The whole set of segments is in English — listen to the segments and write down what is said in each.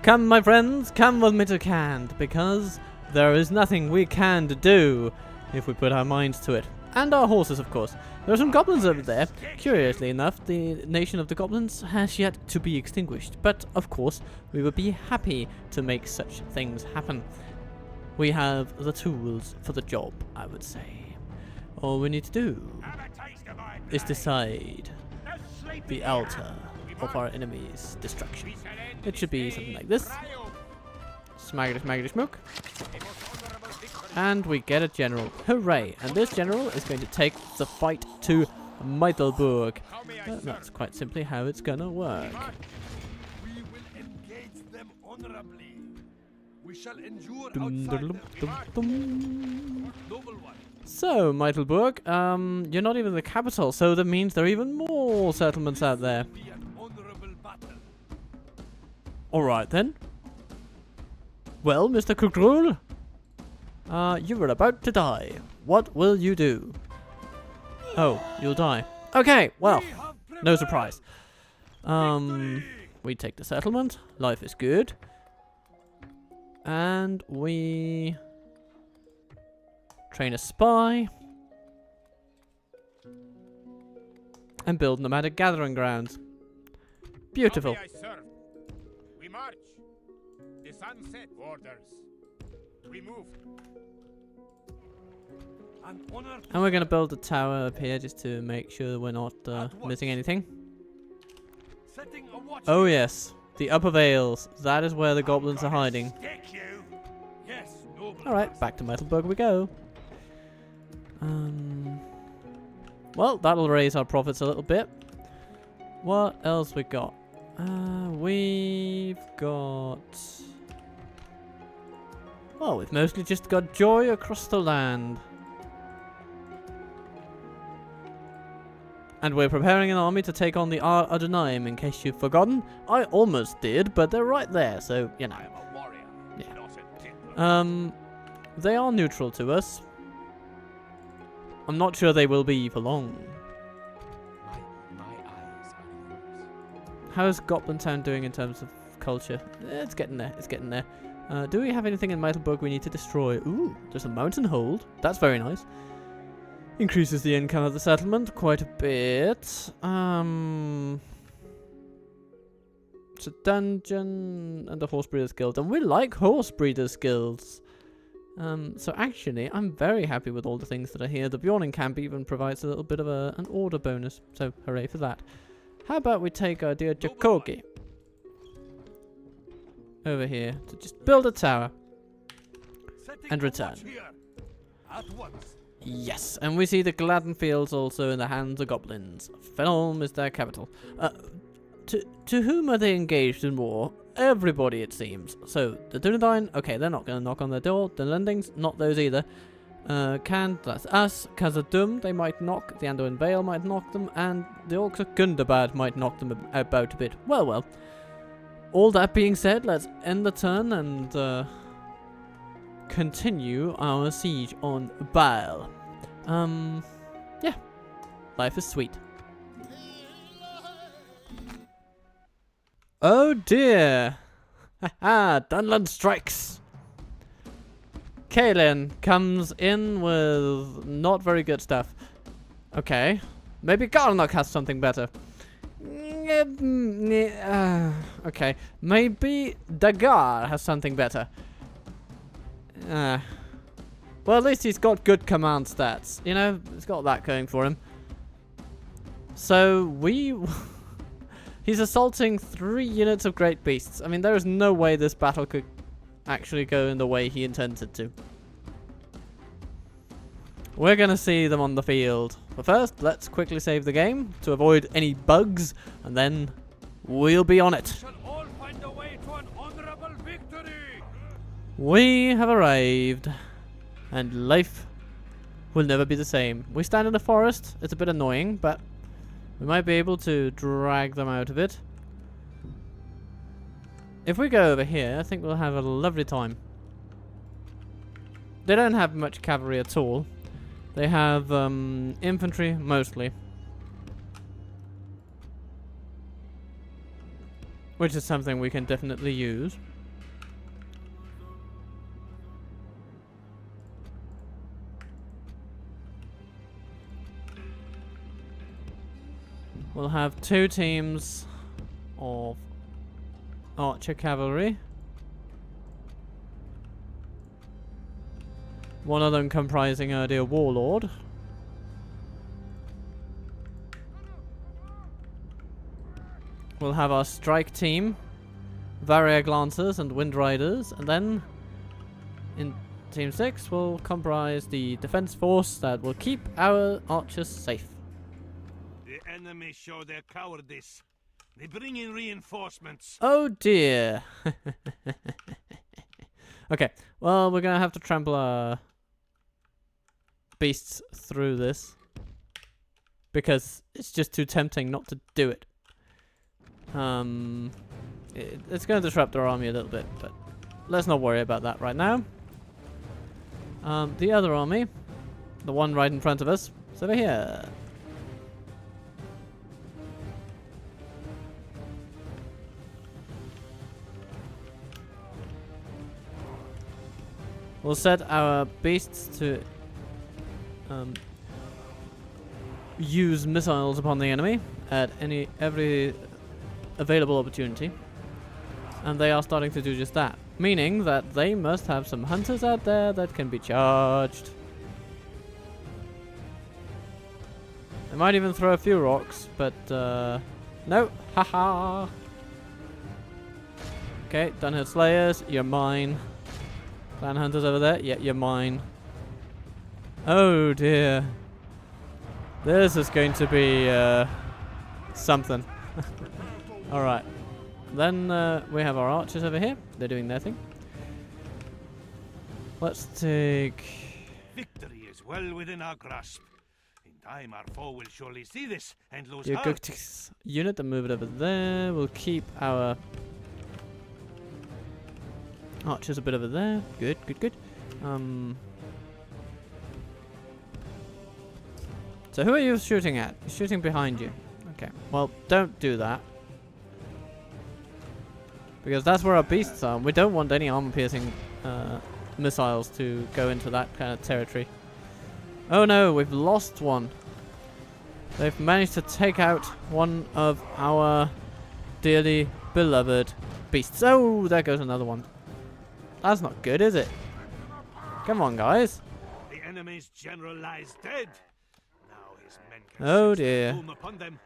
Come, my friends, come with me to Cand, because there is nothing we can do if we put our minds to it. And our horses, of course. There are some goblins over there. Curiously enough, the nation of the goblins has yet to be extinguished. But, of course, we would be happy to make such things happen. We have the tools for the job, I would say. All we need to do is decide the altar of our enemy's destruction. It should be something like this. Smaggity smaggity smoke. And we get a general. Hooray! And this general is going to take the fight to Mittelburg. That's quite simply how it's gonna work. We will engage them honorably. We shall endure So, Mittelburg, you're not even the capital, so that means there are even more settlements out there. Alright then. Well, Mr. Culprits, you were about to die. What will you do? Oh, you'll die. Okay, well, no surprise. We take the settlement. Life is good. And we train a spy. And build nomadic gathering grounds. Beautiful. We march. The sunset orders. We move. And we're going to build a tower up here just to make sure we're not missing anything. Oh yes, the upper vales. That is where the goblins are hiding. Alright, back to Mittelburg we go. Well, that'll raise our profits a little bit. What else we got? We've got... well, we've mostly just got joy across the land. And we're preparing an army to take on the Adunaim, in case you've forgotten. I almost did, but they're right there, so, you know. Yeah. They are neutral to us. I'm not sure they will be for long. How's Goblin Town doing in terms of culture? It's getting there, it's getting there. Do we have anything in Mittelburg we need to destroy? Ooh, there's a mountain hold. That's very nice. Increases the income of the settlement quite a bit. It's a dungeon and a horse breeders guild, and we like horse breeders guilds. So actually, I'm very happy with all the things that are here. The Bjorning camp even provides a little bit of an order bonus, so hooray for that. How about we take our dear Jakogi over here to just build a tower and return. Yes, and we see the Gladden Fields also in the hands of goblins. Film is their capital. To whom are they engaged in war? Everybody, it seems. So, the Dunedain, okay, they're not going to knock on their door. The Lendings, not those either. Cand, that's us. Khazad-dûm, they might knock. The Anduin Vale might knock them. And the Orcs of Gundabad might knock them about a bit. Well, well. All that being said, let's end the turn and continue our siege on Baal. Yeah. Life is sweet. Oh dear! Haha, Dunland strikes! Kaelin comes in with not very good stuff. Okay. Maybe Garnock has something better. Okay. Maybe Dagar has something better. Well, at least he's got good command stats. You know, he's got that going for him. So, he's assaulting 3 units of great beasts. I mean, there is no way this battle could actually go in the way he intends it to. We're going to see them on the field. But first, let's quickly save the game to avoid any bugs, and then we'll be on it. We have arrived, and life will never be the same. We stand in the forest. It's a bit annoying, but we might be able to drag them out of it. If we go over here, I think we'll have a lovely time. They don't have much cavalry at all. They have infantry mostly, which is something we can definitely use. We'll have 2 teams of archer cavalry. One of them comprising a dear warlord. We'll have our strike team, Varriag Lancers and Wind Riders, and then in Team 6 will comprise the defense force that will keep our archers safe. The enemy show their cowardice. They bring in reinforcements. Oh dear. Okay, well, we're gonna have to trample our beasts through this because it's just too tempting not to do it. It's gonna disrupt our army a little bit, but let's not worry about that right now. The other army, the one right in front of us, is over here. We'll set our beasts to use missiles upon the enemy at every available opportunity, and they are starting to do just that, meaning that they must have some hunters out there that can be charged. They might even throw a few rocks, but no, haha. Okay, Dunhill Slayers, you're mine. Clan Hunters over there, yeah, you're mine. Oh dear. This is going to be something. Alright. Then we have our archers over here. They're doing their thing. Let's take... Victory is well within our grasp. In time our foe will surely see this and lose your heart. Gugtix unit and move it over there. We'll keep our archers a bit over there. Good, good, good. So who are you shooting at? You're shooting behind you. Okay. Well, don't do that. Because that's where our beasts are. We don't want any armor-piercing missiles to go into that kind of territory. Oh no, we've lost one. They've managed to take out one of our dearly beloved beasts. Oh, there goes another one. That's not good, is it? Come on, guys. The enemy's general lies dead. Now his men can Oh sense the dear. doom upon them.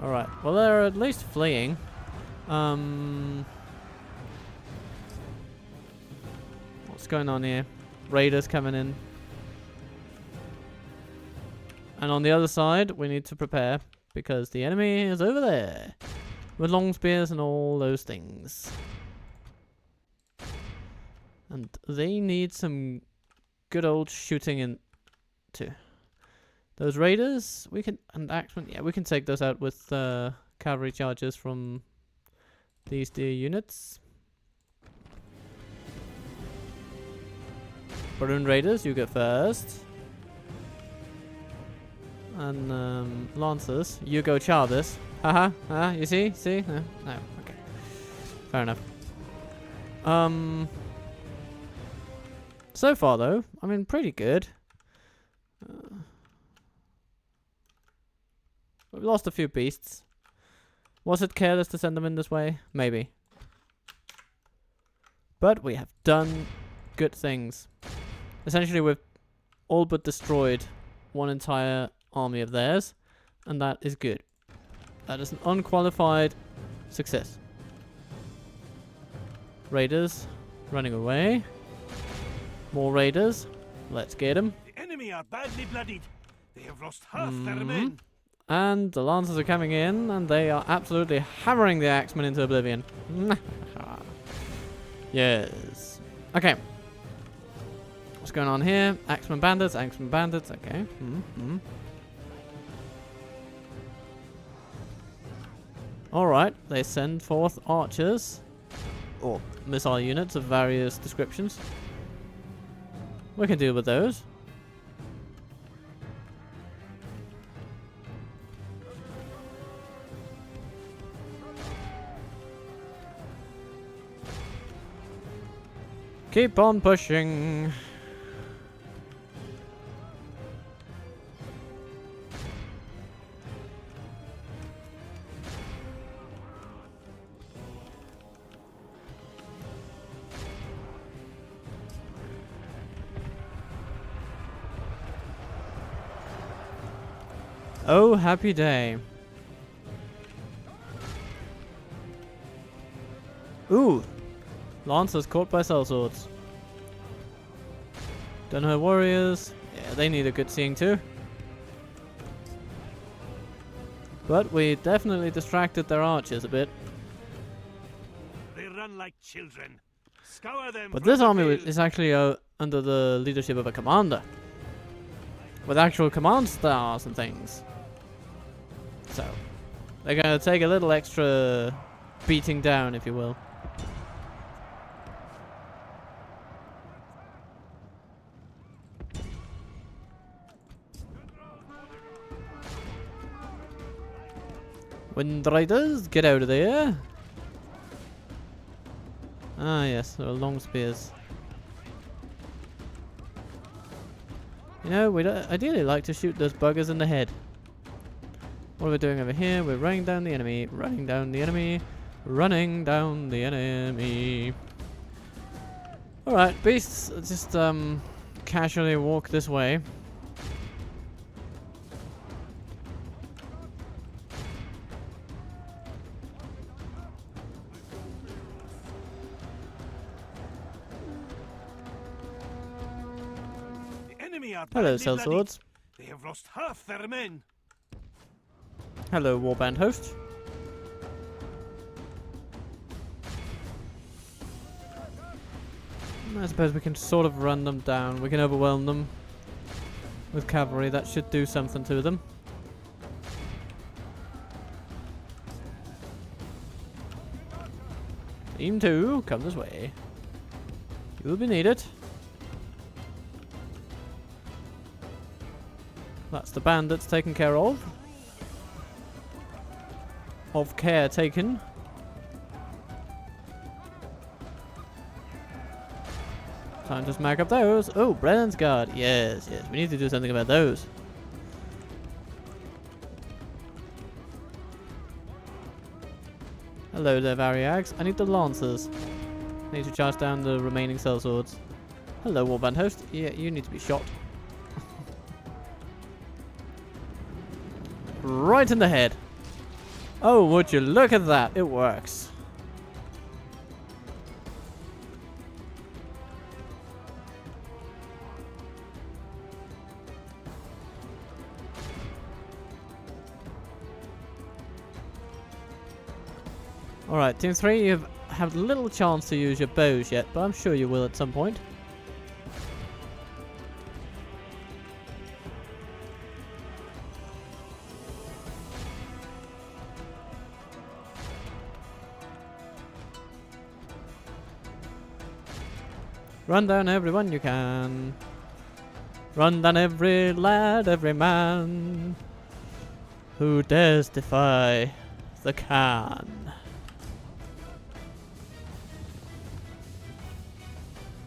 Alright, well they're at least fleeing. What's going on here? Raiders coming in. And on the other side, we need to prepare because the enemy is over there with long spears and all those things. And they need some good old shooting in too. Those raiders, we can, and axemen, yeah, we can take those out with cavalry charges from these dear units. Balloon raiders, you go first. And lancers, you go char this. Haha, you see? See? No, okay. Fair enough. So far though, I mean, pretty good. We've lost a few beasts. Was it careless to send them in this way? Maybe. But we have done good things. Essentially, we've all but destroyed one entire army of theirs, and that is good. That is an unqualified success. Raiders running away. More raiders. Let's get them. The enemy are badly bloodied. They have lost half their men. And the lancers are coming in, and they are absolutely hammering the axemen into oblivion. Yes. Okay. What's going on here? Axemen bandits, okay. Alright, they send forth archers. Or missile units of various descriptions. We can deal with those. Keep on pushing. Oh, happy day. Ooh! Lancers caught by sellswords. Dunher warriors. Yeah, they need a good seeing too. But we definitely distracted their archers a bit. They run like children. Scour them. But this army is actually under the leadership of a commander. With actual command stars and things. So, they're going to take a little extra beating down, if you will. Wind Riders, get out of there. Ah yes, there are long spears. You know, we'd ideally like to shoot those buggers in the head. What are we doing over here? We're running down the enemy, running down the enemy, running down the enemy. Alright, beasts, just casually walk this way. Hello, sellswords. They have lost half their men. Hello, warband host. I suppose we can sort of run them down. We can overwhelm them with cavalry. That should do something to them. Team 2, come this way. You will be needed. That's the bandits taken care of. Of care taken. Time to smack up those. Oh, Brennan's Guard. Yes, yes. We need to do something about those. Hello there, Variags. I need the Lancers. I need to charge down the remaining sellswords. Hello, Warband Host. Yeah, you need to be shot. Right in the head. Oh, would you look at that? It works. Alright, Team 3, you have little chance to use your bows yet, but I'm sure you will at some point. Run down everyone you can. Run down every lad, every man who dares defy the Khan.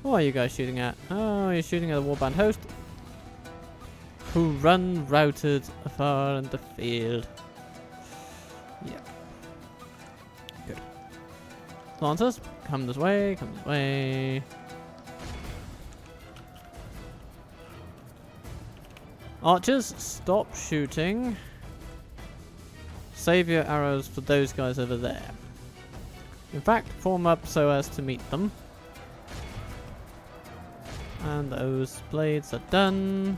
What are you guys shooting at? Oh, you're shooting at a warband host who run routed afar in the field. Yeah. Good. Lancers, come this way, come this way. Archers, stop shooting. Save your arrows for those guys over there. In fact, form up so as to meet them. And those blades are done.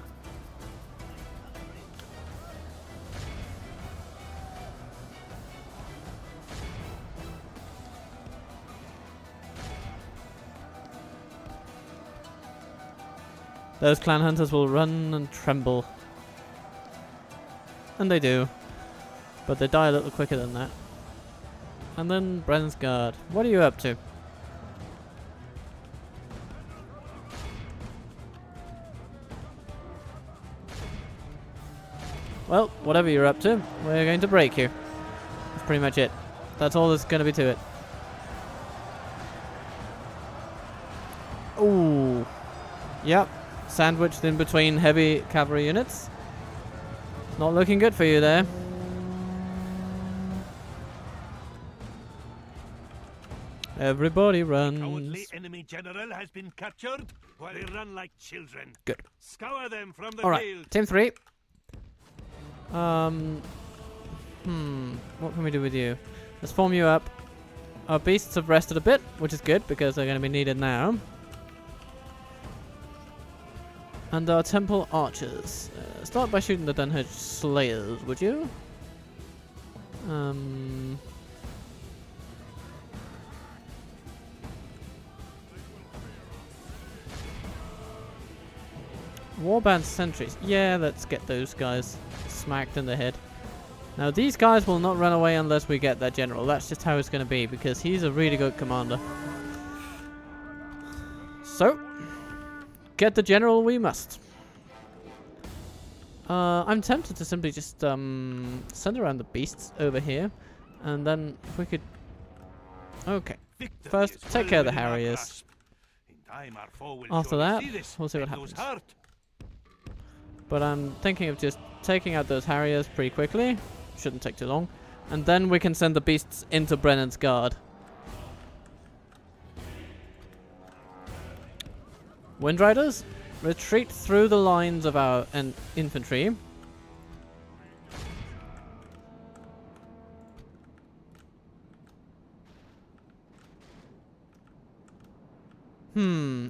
Those clan hunters will run and tremble. And they do. But they die a little quicker than that. And then Brennan's Guard. What are you up to? Well, whatever you're up to, we're going to break you. That's pretty much it. That's all there's going to be to it. Ooh. Yep. Sandwiched in between heavy cavalry units. Not looking good for you there. Everybody runs. The cowardly enemy general has been captured while they run like children. Good. Scour them from the Alright, field. Team 3. What can we do with you? Let's form you up. Our beasts have rested a bit, which is good because they're going to be needed now. And our temple archers. Start by shooting the Dunhedge slayers, would you? Warband sentries. Yeah, let's get those guys smacked in the head. Now these guys will not run away unless we get that general. That's just how it's going to be because he's a really good commander. So, get the general we must. I'm tempted to simply just send around the beasts over here. And then if we could... Okay. First, take care of the Harriers. After that, we'll see what happens. But I'm thinking of just taking out those Harriers pretty quickly. Shouldn't take too long. And then we can send the beasts into Brennan's Guard. Windriders, retreat through the lines of our infantry.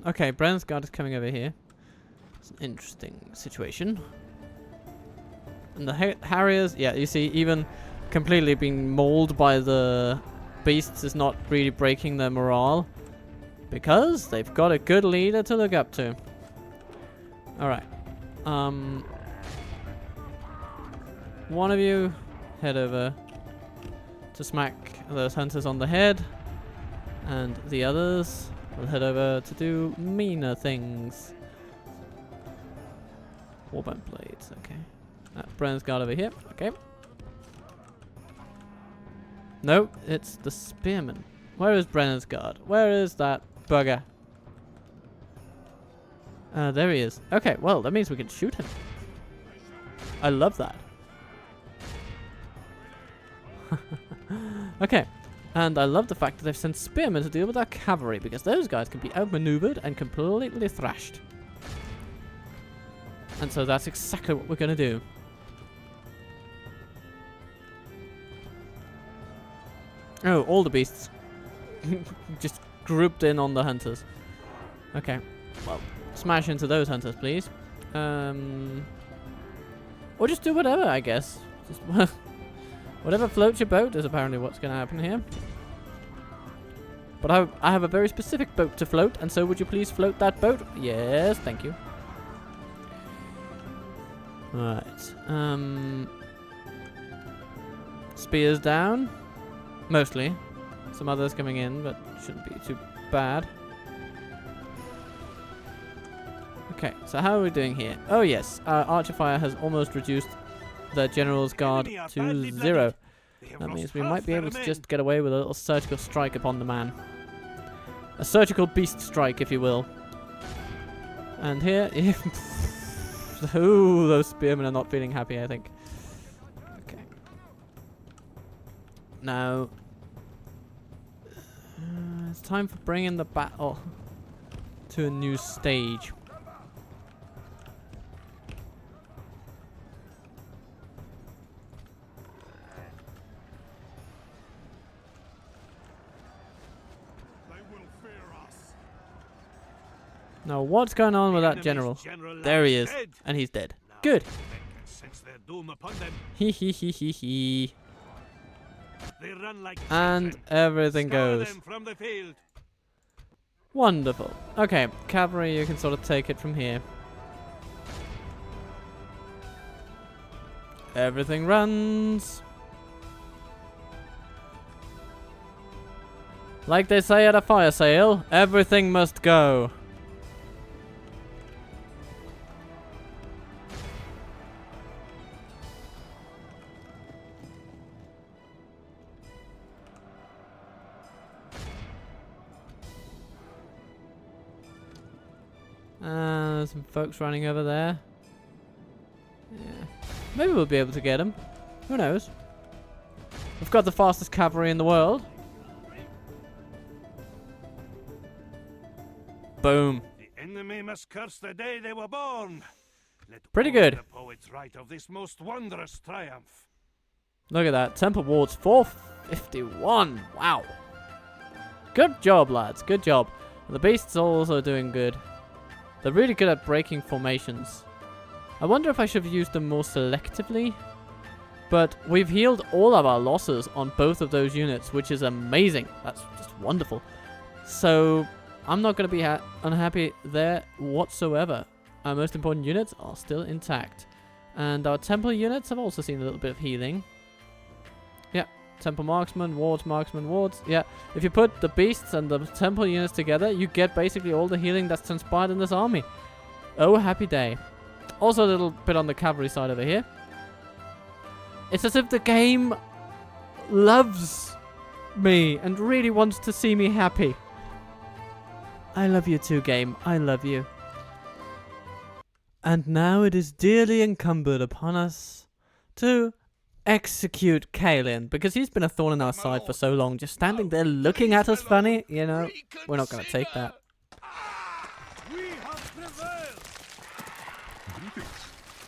Okay, Brennan's Guard is coming over here. It's an interesting situation. And the Harriers, yeah, you see, even completely being mauled by the beasts is not really breaking their morale. Because they've got a good leader to look up to. Alright. One of you head over to smack those hunters on the head. And the others will head over to do meaner things. Warband blades, okay. Brennan's Guard over here, okay. No, it's the spearmen. Where is Brennan's Guard? Where is that bugger? There he is. Okay, well, that means we can shoot him. I love that. Okay, and I love the fact that they've sent spearmen to deal with our cavalry, because those guys can be outmaneuvered and completely thrashed. And so that's exactly what we're going to do. Oh, all the beasts. Just grouped in on the hunters. Okay, well, smash into those hunters, please. Or just do whatever, I guess. Just whatever floats your boat is apparently what's going to happen here. But I have a very specific boat to float, and so would you please float that boat? Yes, thank you. Right. Spears down. Mostly. Some others coming in, but shouldn't be too bad. Okay, so how are we doing here? Oh yes, Archer Fire has almost reduced the General's Guard to 0. That means we might be able to just get away with a little surgical strike upon the man. A surgical beast strike, if you will. And here... Ooh, those spearmen are not feeling happy, I think. Okay. Now... it's time for bringing the battle to a new stage. Now, what's going on with that general? There he is, and he's dead. Good. Hee hee hee hee hee. And everything goes. Wonderful. Okay, cavalry, you can sort of take it from here. Everything runs. Like they say at a fire sale, everything must go. There's some folks running over there. Yeah. Maybe we'll be able to get them. Who knows? We've got the fastest cavalry in the world. Boom. The enemy must curse the day they were born. Pretty all good. The poets write of this most wondrous triumph. Look at that. Temple Wards 451. Wow. Good job, lads. Good job. The beasts are also doing good. They're really good at breaking formations. I wonder if I should have used them more selectively. But we've healed all of our losses on both of those units, which is amazing. That's just wonderful. So I'm not going to be unhappy there whatsoever. Our most important units are still intact. And our temple units have also seen a little bit of healing. Yeah, temple marksman, wards. Yeah, if you put the beasts and the temple units together, you get basically all the healing that's transpired in this army. Oh, happy day. Also a little bit on the cavalry side over here. It's as if the game loves me and really wants to see me happy. I love you too, game. I love you. And now it is dearly incumbent upon us to execute Kaelin, because he's been a thorn in our side for so long, just standing there looking at us funny, you know. We're not going to take that. We have prevailed. Greetings.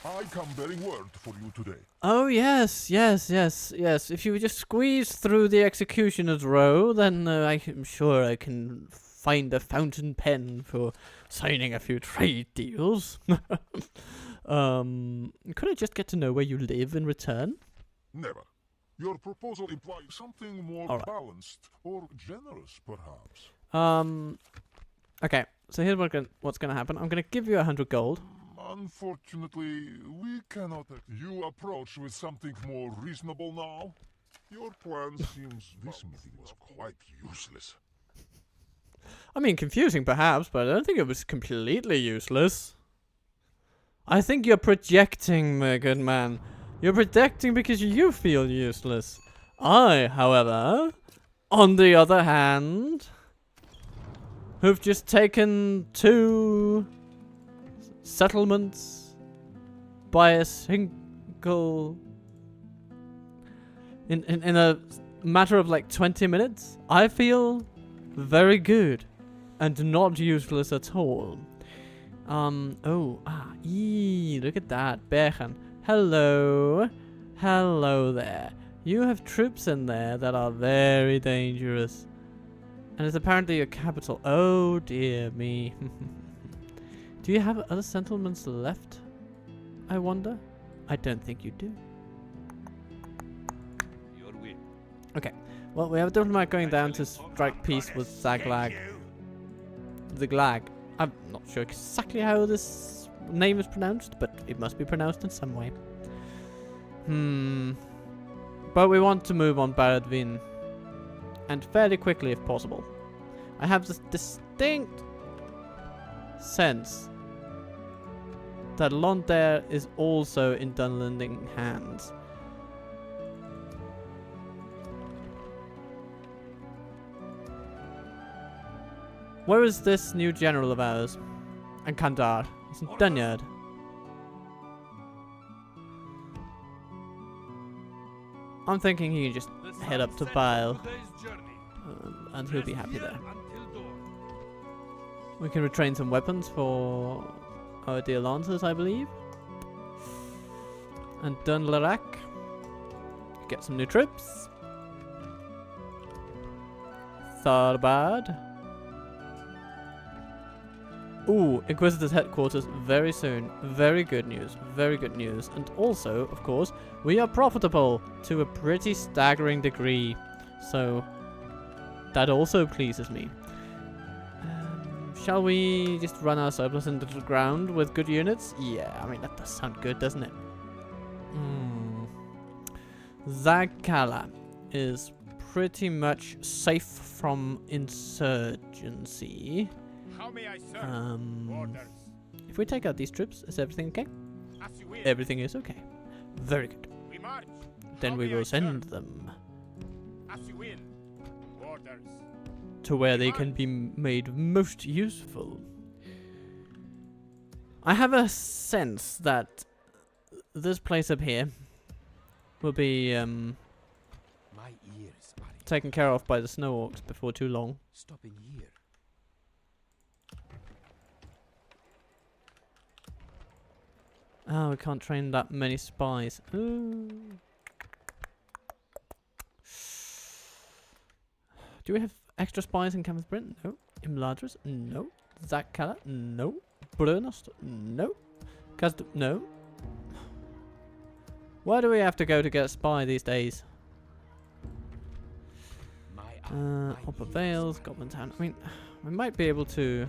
I come bearing word for you today. Oh, yes. If you just squeeze through the executioner's row, then I'm sure I can find a fountain pen for signing a few trade deals. Could I just get to know where you live in return? Never. Your proposal implies something more balanced or generous, perhaps. Okay, so here's what's gonna happen. I'm gonna give you 100 gold. Unfortunately, we cannot. You approach with something more reasonable now? Your plan seems... This meeting was quite useless. I mean, confusing perhaps, but I don't think it was completely useless. I think you're projecting, my good man. You're projecting because you feel useless. I, however, on the other hand, who've just taken 2 settlements by a single... In a matter of like 20 minutes, I feel very good and not useless at all. Look at that. Bechen. Hello there. You have troops in there that are very dangerous. And it's apparently your capital. Oh dear me. Do you have other settlements left? I wonder. I don't think you do. Your will. Okay. Well, we have a diplomat going down to strike peace with Zaglag. Zaglag. I'm not sure exactly how this name is pronounced, but it must be pronounced in some way. But we want to move on Baradvin. And fairly quickly if possible. I have this distinct sense that Lond Daer is also in Dunlending hands. Where is this new general of ours? And Kandar. It's in Dunyard. I'm thinking he can just head up to Vile. And he'll be happy there. We can retrain some weapons for our dear Lancers, I believe. And Dunlarak. Get some new troops. Tharbad. Ooh, Inquisitor's headquarters very soon. Very good news. Very good news. And also, of course, we are profitable to a pretty staggering degree. So, that also pleases me. Shall we just run our surplus into the ground with good units? Yeah, I mean, that does sound good, doesn't it? Zagkala is pretty much safe from insurgency. How may I serve? Orders. If we take out these troops, is everything okay? As you will. Everything is okay. Very good. We march. Then How we may will I send serve? them As you will. Orders. to where they can be made most useful. I have a sense that this place up here will be My ears are taken care of by the snow orcs before too long. stopping here. Oh, we can't train that many spies. Ooh. Do we have extra spies in Campus Britain? No. Imladris? No. Zakala? No. Brunost? No. No. Where do we have to go to get a spy these days? Upper Vales, Goblin Town. I mean, we might be able to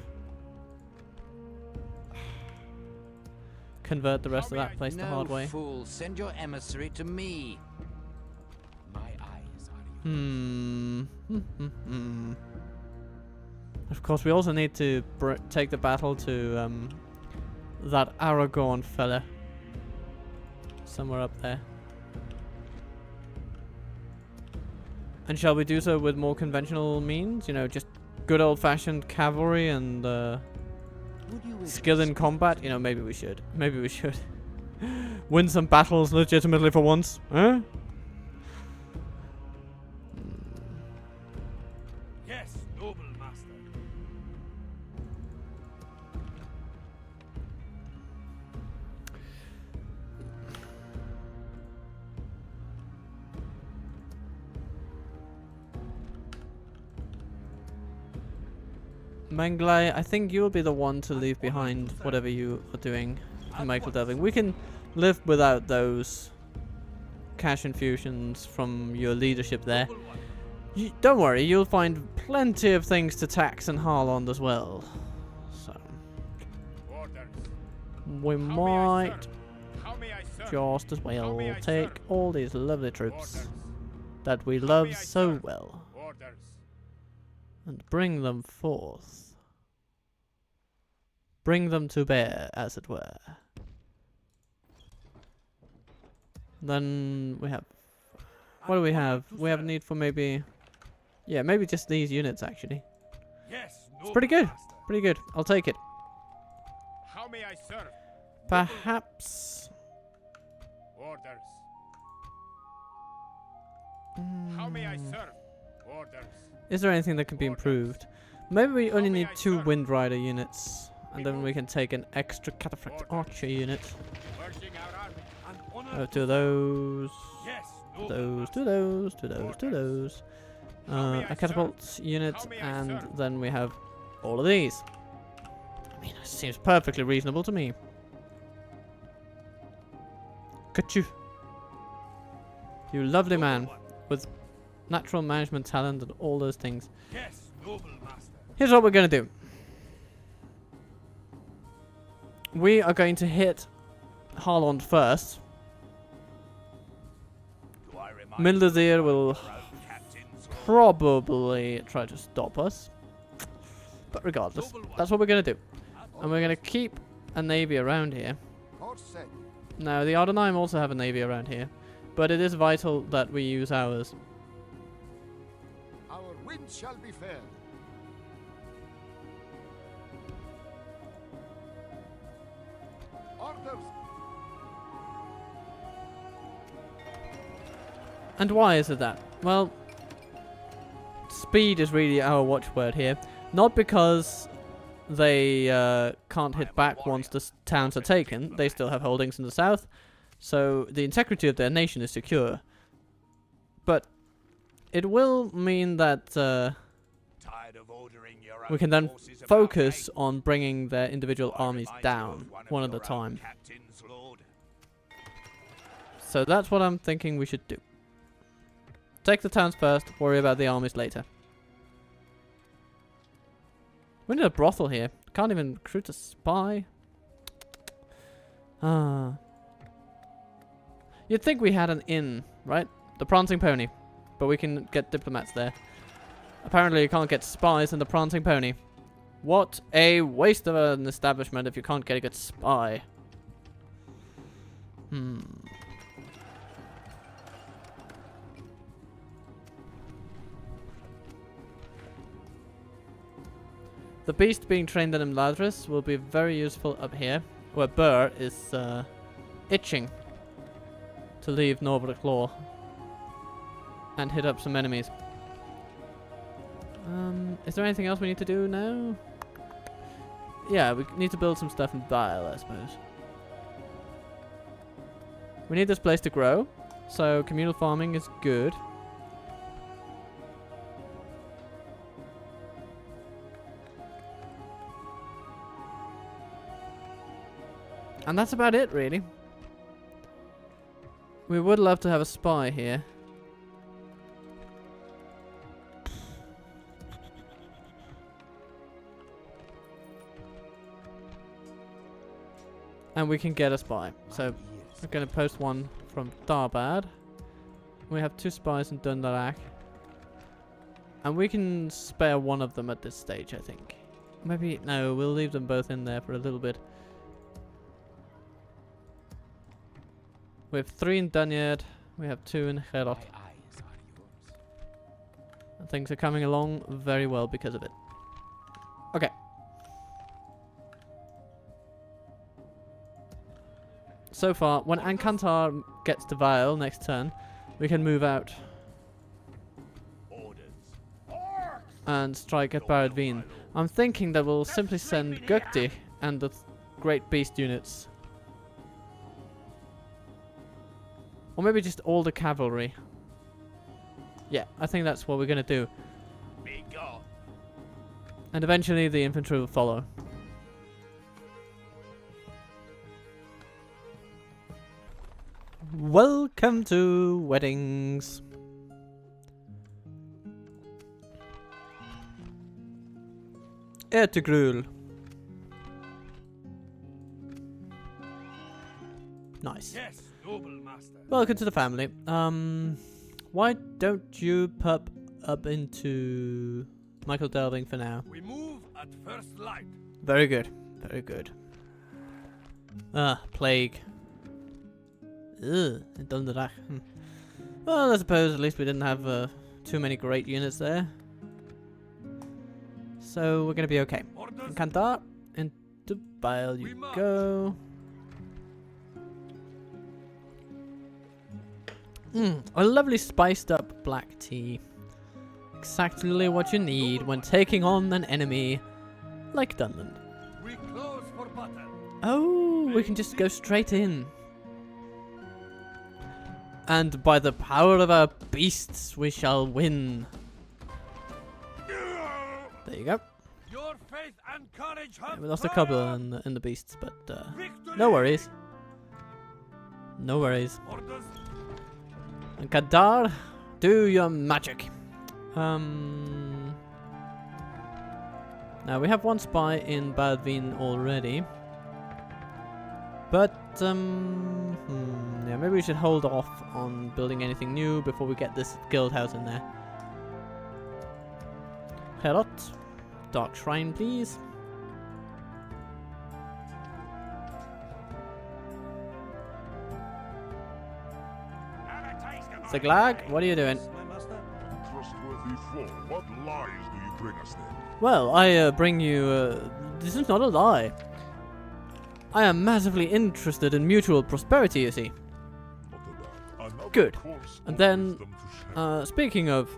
convert the rest of that place the hard way. Fool, send your emissary to me. My eyes are yours. Of course, we also need to take the battle to that Aragorn fella. Somewhere up there. And shall we do so with more conventional means? You know, just good old-fashioned cavalry and skill in combat? You know, maybe we should. Maybe we should. Win some battles legitimately for once. Huh? Yes, noble master. Menglai, I think you'll be the one to leave behind whatever you are doing in Michael Delving. We can live without those cash infusions from your leadership there. Don't worry, you'll find plenty of things to tax in Harlond as well. So we might just as well take all these lovely troops that we love so well and bring them forth. Bring them to bear, as it were. Then we have... What do we have? We have a need for maybe... Yeah, maybe just these units, actually. Yes, It's pretty good. Pretty good. I'll take it. How may I serve? Perhaps... Orders. How may I serve? Orders. Is there anything that can be improved? Maybe we only need 2 Wind Rider units. And then we can take an extra Cataphract Archer unit. To those. To those. To those. To those. To those. A catapult unit. And then we have all of these. I mean, it seems perfectly reasonable to me. Kachu. You lovely man. With natural management talent and all those things. Yes, noble master. Here's what we're going to do. We are going to hit Harlond first. Meldir will probably try to stop us. But regardless, that's what we're going to do. And we're going to keep a navy around here. Now, the Adunaim also have a navy around here. But it is vital that we use ours. Our wind shall be fair. Orders. And why is it that? Well, speed is really our watchword here. Not because they can't hit back once the towns are taken. They still have holdings in the south. So the integrity of their nation is secure. But it will mean that we can then focus on bringing their individual armies down one at a time. So that's what I'm thinking we should do. Take the towns first, worry about the armies later. We need a brothel here. Can't even recruit a spy. Ah. You'd think we had an inn, right? The Prancing Pony. But we can get diplomats there. Apparently you can't get spies in the Prancing Pony. What a waste of an establishment if you can't get a good spy. The beast being trained in Imladris will be very useful up here, where Burr is itching to leave Norbert Law and hit up some enemies. Is there anything else we need to do now? Yeah, we need to build some stuff in Dial, I suppose. We need this place to grow. So communal farming is good. And that's about it, really. We would love to have a spy here. And we can get a spy. So we're going to post one from Darbad. We have 2 spies in Dundarak. And we can spare one of them at this stage, I think. Maybe, no, we'll leave them both in there for a little bit. We have 3 in Dunyard. We have 2 in Herot. And things are coming along very well because of it. Okay. So far, when Ankantar gets to Vile next turn, we can move out and strike at Baradveen. I'm thinking that we'll simply send Gukti and the Great Beast units. Or maybe just all the cavalry. Yeah, I think that's what we're going to do. And eventually the infantry will follow. Welcome to weddings. Ertugrul. Nice. Yes, noble master. Welcome to the family. Why don't you pop up into Michael Delving for now? We move at first light. Very good. Very good. Plague. Ugh, Dunderach. Well, I suppose at least we didn't have too many great units there. So we're gonna be okay. Kandar, into Bile you go. A lovely spiced up black tea. Exactly what you need when taking on an enemy like Dunland. We close for battle. Oh, we can just go straight in. And by the power of our beasts, we shall win. There you go. Your faith and courage have We lost a couple in the beasts, but no worries. No worries. Orders. And Kadar, do your magic. Now we have 1 spy in Badveen already. But yeah, maybe we should hold off on building anything new before we get this guild house in there. Herot, Dark Shrine, please. Ziglag, what are you doing? Untrustworthy foe, what lies do you bring us then? Well, I bring you. This is not a lie. I am massively interested in mutual prosperity, you see. Good. And then, speaking of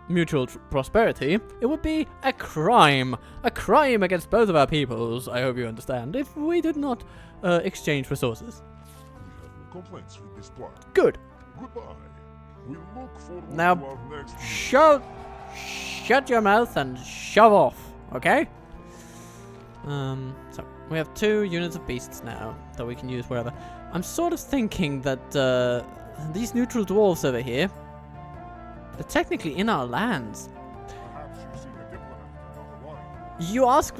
mutual prosperity, it would be a crime against both of our peoples, I hope you understand, if we did not exchange resources. We have no complaints with this plan. Good. Goodbye. We look forward Now, to our next meeting. shut your mouth and shove off, okay? So we have 2 units of beasts now that we can use wherever. I'm sort of thinking that these neutral dwarves over here, they're technically in our lands. Perhaps you seek a diplomat in our line. You ask,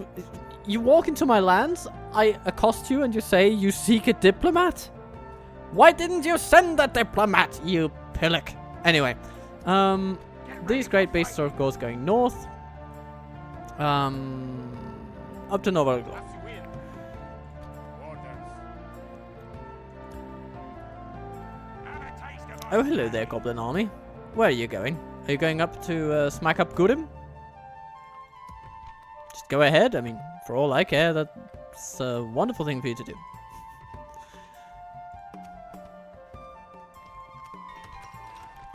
you walk into my lands, I accost you, and you say you seek a diplomat? Why didn't you send a diplomat, you pillock? Anyway, these great beasts are of course going north. Up to Novarglo. Oh, hello there, Goblin Army. Where are you going? Are you going up to smack up Gurim? Just go ahead. I mean, for all I care, that's a wonderful thing for you to do.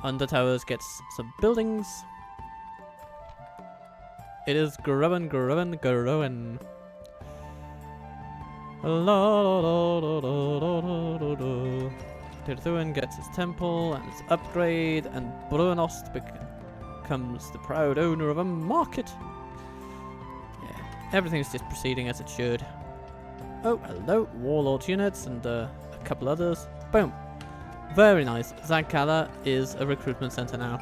Under Towers gets some buildings. It is growing. La, la, la, la, la, la, la, la. Tirthuin gets his temple and its upgrade, and Brunost becomes the proud owner of a market. Yeah, everything's just proceeding as it should. Oh, hello, warlord units and a couple others. Boom. Very nice. Zagkala is a recruitment center now.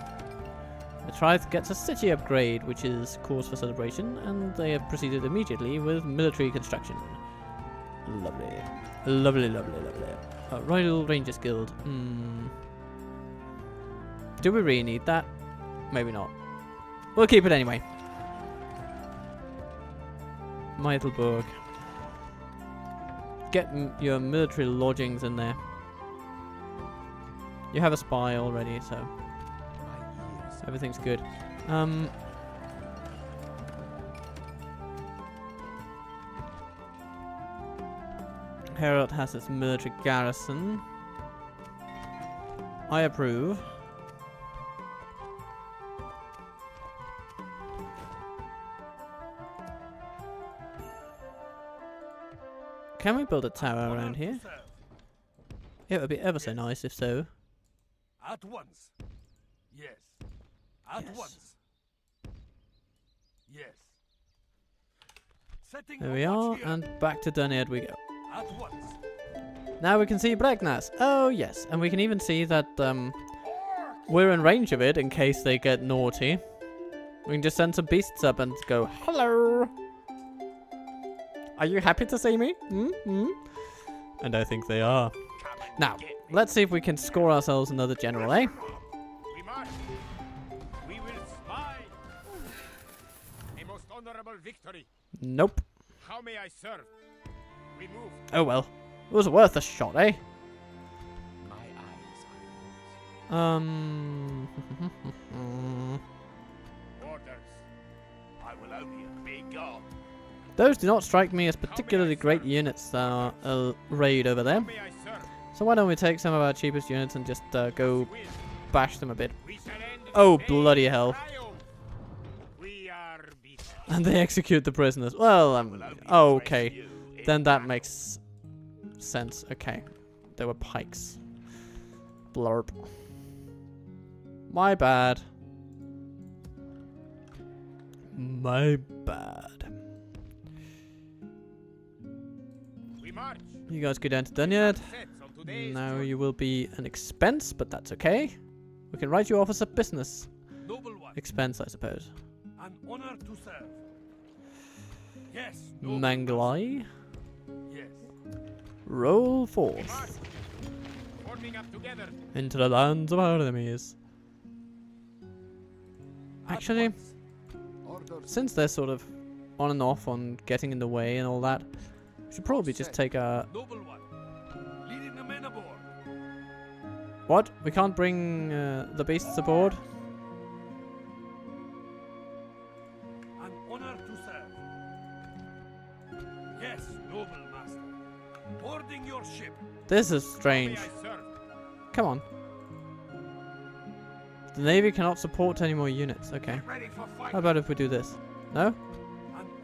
Metrith gets a city upgrade, which is cause for celebration, and they have proceeded immediately with military construction. Lovely. Lovely, lovely, lovely. Royal Rangers Guild. Do we really need that? Maybe not. We'll keep it anyway. Meidelburg. Get your military lodgings in there. You have a spy already, so everything's good. Herod has its military garrison. I approve. Can we build a tower around here? It would be ever so nice if so. At once. Yes. At Yes. once. Yes. Setting There a we are, watch here. and back to Duned we go. At once. Now we can see Bregnas. Oh yes, and we can even see that we're in range of it in case they get naughty. We can just send some beasts up and go, hello. Are you happy to see me? And I think they are. Now, let's see if we can score ourselves another general, eh? We march. We will smile. A most honorable victory. Nope. How may I serve? We move. Oh well. It was worth a shot, eh? My eyes are Orders. I will only obey God. Those do not strike me as particularly great units that are arrayed over there. How may I serve? So why don't we take some of our cheapest units and just go We will. bash them a bit. We shall end Oh, this day bloody in hell. triumph. We are beaten. And they execute the prisoners. Well, okay. Then that makes sense. Okay. There were pikes. Blurb. My bad. My bad. We march. You guys go down to Dunyard. Sets on today's Now journey. you will be an expense, but that's okay. We can write you off as a business Noble one. expense, I suppose. An honor to serve. Yes. noble Manglai. Yes. Roll We forth march. Forming up together. into the lands of our enemies. At Actually, once. Orders. since they're sort of on and off on getting in the way and all that, we should probably just take our... Noble one. Leading the men aboard. What? We can't bring the beasts aboard? An honor to serve. Yes, noble master. Boarding your ship. This is How may strange. I serve? Come on. The Navy cannot support any more units. Okay. Get ready for fight. How about if we do this? No? An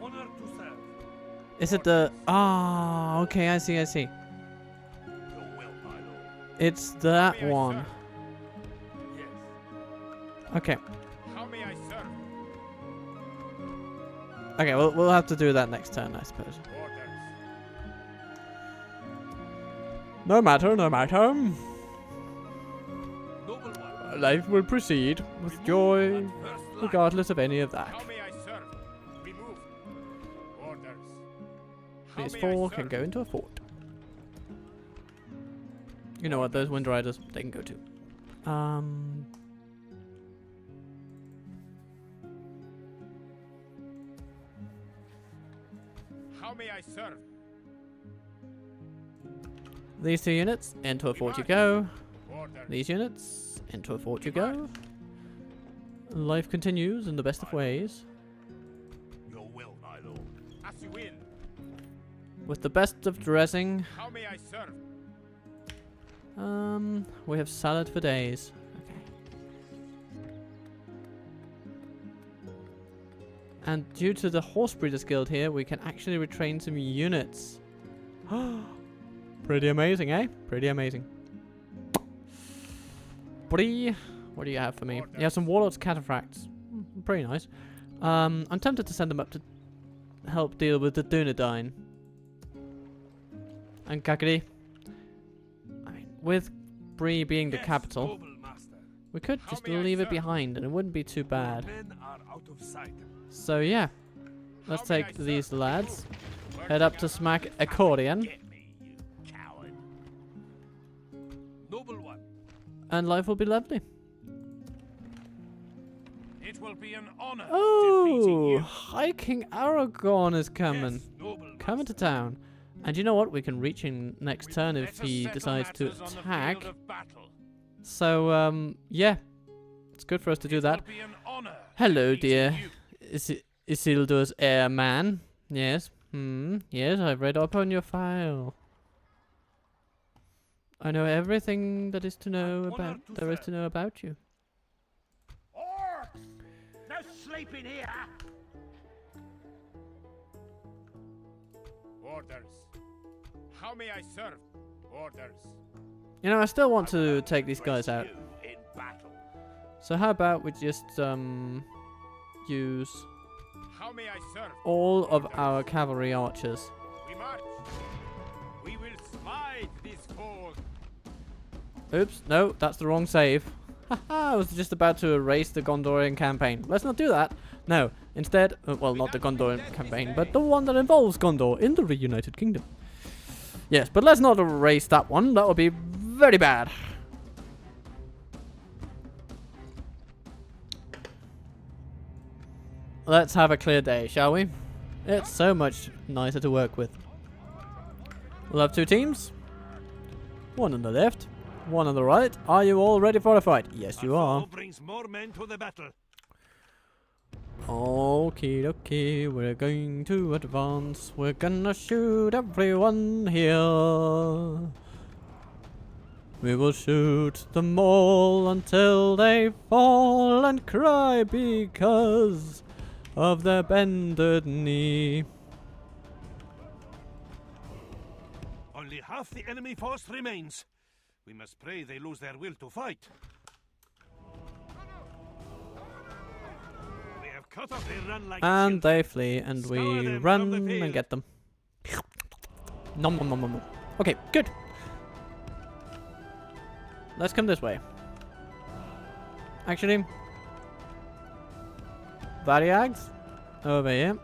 honor to serve. Is it the... Ah, okay, I see. Your will, my lord. It's that How may I one. serve? Yes. Okay. How may I serve? Okay, we'll have to do that next turn, I suppose. Orders. No matter, no matter. Noble one. Life will proceed with joy, At first light. regardless of any of that. How may I serve? Remove. Orders. How These may I four can serve? go into a fort. You know what, those Wind Riders, they can go too. How may I serve? These two units, into a fort you go. Orders. These units, into a fort you go. Life continues in the best of ways. Your will, my lord. As you will. With the best of dressing. How may I serve? We have salad for days. Okay. And due to the Horse Breeders Guild here, we can actually retrain some units. Pretty amazing, eh? Pretty amazing. Bree, what do you have for me? You have some Warlord's Cataphracts. Pretty nice. I'm tempted to send them up to help deal with the Adunaim. And Kakari. I mean, with Bree being the capital, we could just leave it behind and it wouldn't be too bad. So yeah, let's take these lads, head up to smack Accordion, and life will be lovely. It will be an honor. Oh, High King Aragorn is coming. Coming to town. And you know what? We can reach him next turn if he decides to attack. So, yeah. It's good for us to do that. Hello, dear. Isildur's heir man. Yes. Yes, I've read up on your file. I know everything that is to know about there is to know about you. Orcs! No sleeping here! Orders. How may I serve? Orders. You know, I still want to take these guys out. So how about we just use all of our cavalry archers. We march. We will slide this foe. Oops, no, that's the wrong save. Haha, I was just about to erase the Gondorian campaign. Let's not do that. No, instead, well, not the Gondorian campaign, but the one that involves Gondor in the reunited kingdom. Yes, but let's not erase that one. That would be very bad. Let's have a clear day, shall we? It's so much nicer to work with. We'll have two teams. One on the left, one on the right. Are you all ready for a fight? Yes, you are. Brings more men to the battle. Okay, okay, we're going to advance. We're gonna shoot everyone here. We will shoot them all until they fall and cry because of their bended knee. Only half the enemy force remains. We must pray they lose their will to fight. We have cut off their run like And children. they flee, and we run and get them. Nom nom nom nom. Okay, good. Let's come this way. Actually, Variags over here.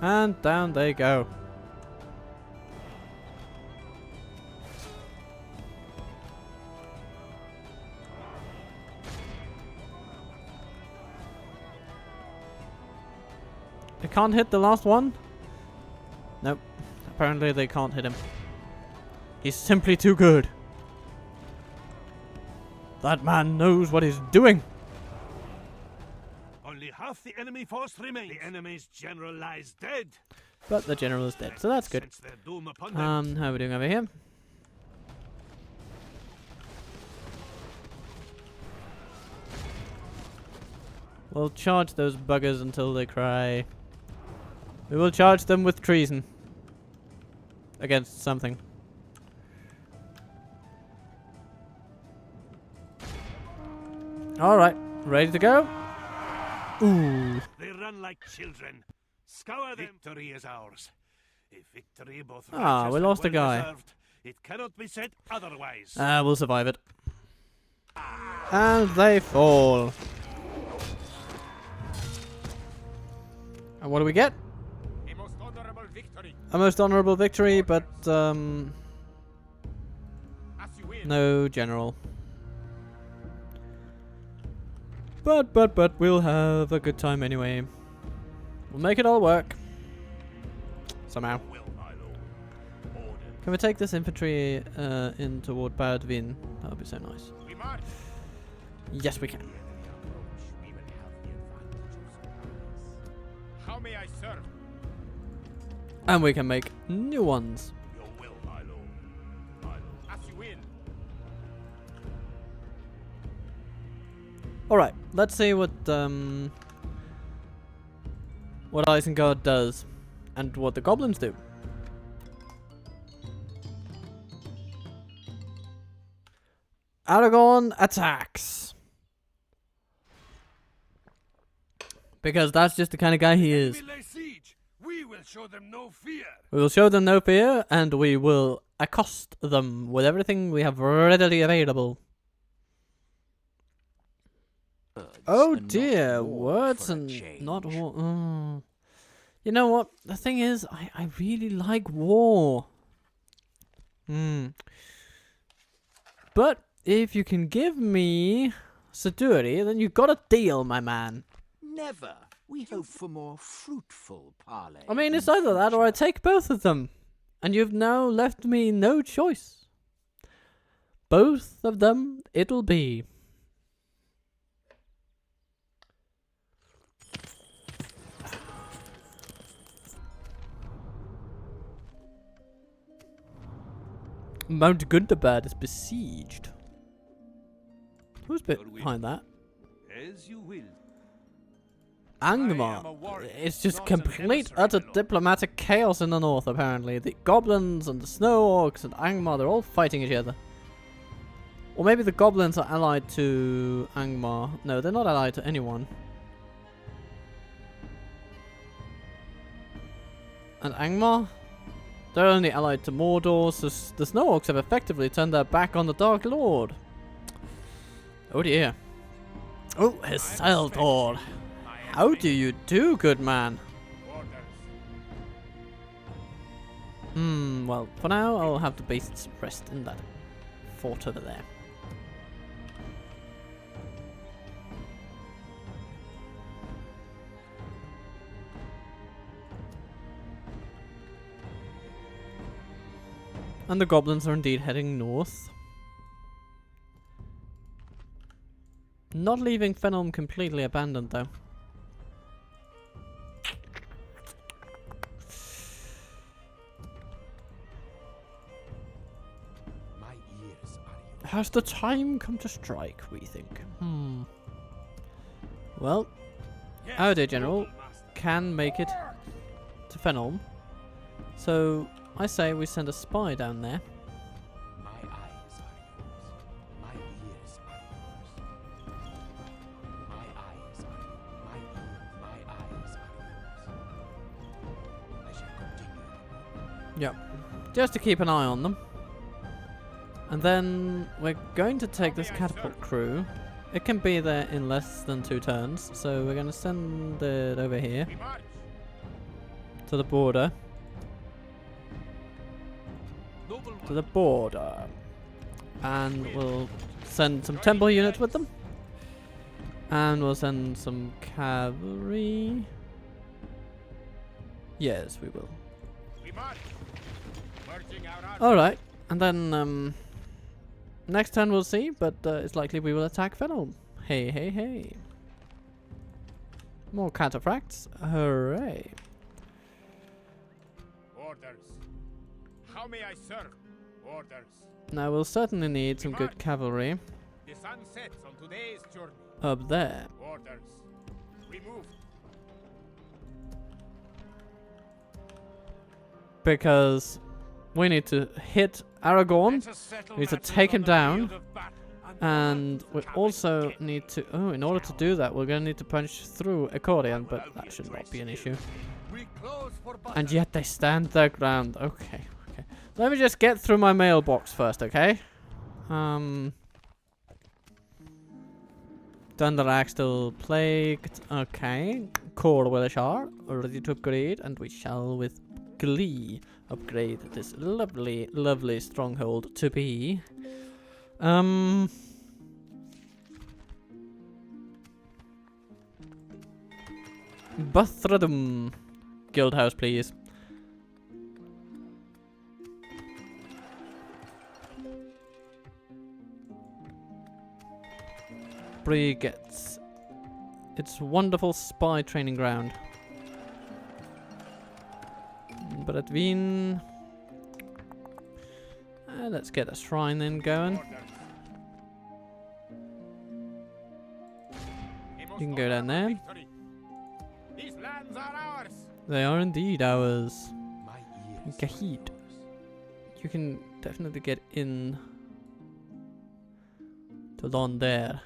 And down they go. They can't hit the last one? Nope. Apparently they can't hit him. He's simply too good. That man knows what he's doing. Only half the enemy force remains. The enemy's general lies dead. But the general is dead, so that's good. Sense their doom upon them. How are we doing over here? We'll charge those buggers until they cry. We will charge them with treason. Against something. Alright, ready to go? Ooh. They run like children. Scour them. Victory is ours. If victory both Ah, righteous we and lost a guy. well-deserved, it cannot be said otherwise. We'll survive it. And they fall. And what do we get? A most honorable victory. A most honorable victory, but As you will. no general. But we'll have a good time anyway. We'll make it all work. Somehow. Can we take this infantry in toward Badvin? That would be so nice. We march. Yes, we can. We will have the advantage of surprise. How may I serve? And we can make new ones. Your will, my lord. My lord. As you will. Alright, let's see what Isengard does. and what the goblins do. Aragorn attacks. Because that's just the kind of guy he is. We lay siege. We will show them no fear. We will show them no fear, and we will accost them with everything we have readily available. Oh dear, words and not war. You know what? The thing is, I really like war. But if you can give me Saduri, then you got a deal, my man. Never. We hope for more fruitful parley. I mean, it's either that or I take both of them. And you've now left me no choice. Both of them it'll be. Mount Gundabad is besieged. Who's behind that? As you will. Angmar. It's just complete, utter diplomatic chaos in the north, apparently. The goblins and the snow orcs and Angmar, they're all fighting each other. Or maybe the goblins are allied to Angmar. No, they're not allied to anyone. And Angmar? They're only allied to Mordor, so the snow orcs have effectively turned their back on the Dark Lord. Oh dear. Oh, Isildur. How do you do, good man? Well, for now, I'll have the beasts rest in that fort over there. And the goblins are indeed heading north. Not leaving Fenelm completely abandoned, though. Has the time come to strike, we think? Well, our dear general can make it to Fenelm. So, I say we send a spy down there. My eyes are yours. My ears are yours. My eyes are yours. My eyes are yours. I shall continue. Yep. Just to keep an eye on them. And then we're going to take this catapult crew. It can be there in less than 2 turns, so we're going to send it over here to the border. To the border. And we'll send some temple units with them. And we'll send some cavalry. Yes, we will. Alright, and then next turn we'll see, but it's likely we will attack Fenelm. Hey, hey, hey. More cataphracts. Hooray. Orders. How may I serve? Orders. Now we'll certainly need some good cavalry The sun sets on today's journey. up there. Orders. Remove. Because we need to hit Aragorn. We need to take him down. And we also need to... Oh, in order to do that, we're going to need to punch through Accordion, but that should not be an issue. And yet they stand their ground. Okay, okay. Let me just get through my mailbox first, okay? Dundalak still plagued. Okay. Core Willishar, ready to upgrade, and we shall with glee upgrade this lovely, lovely stronghold to be. Buthradum. Guildhouse, please. Bree gets its wonderful spy training ground. But at Wien, let's get a shrine then going. You can go down there. These lands are ours. They are indeed ours. My ears Gahid. are yours. You can definitely get in to Lond Daer.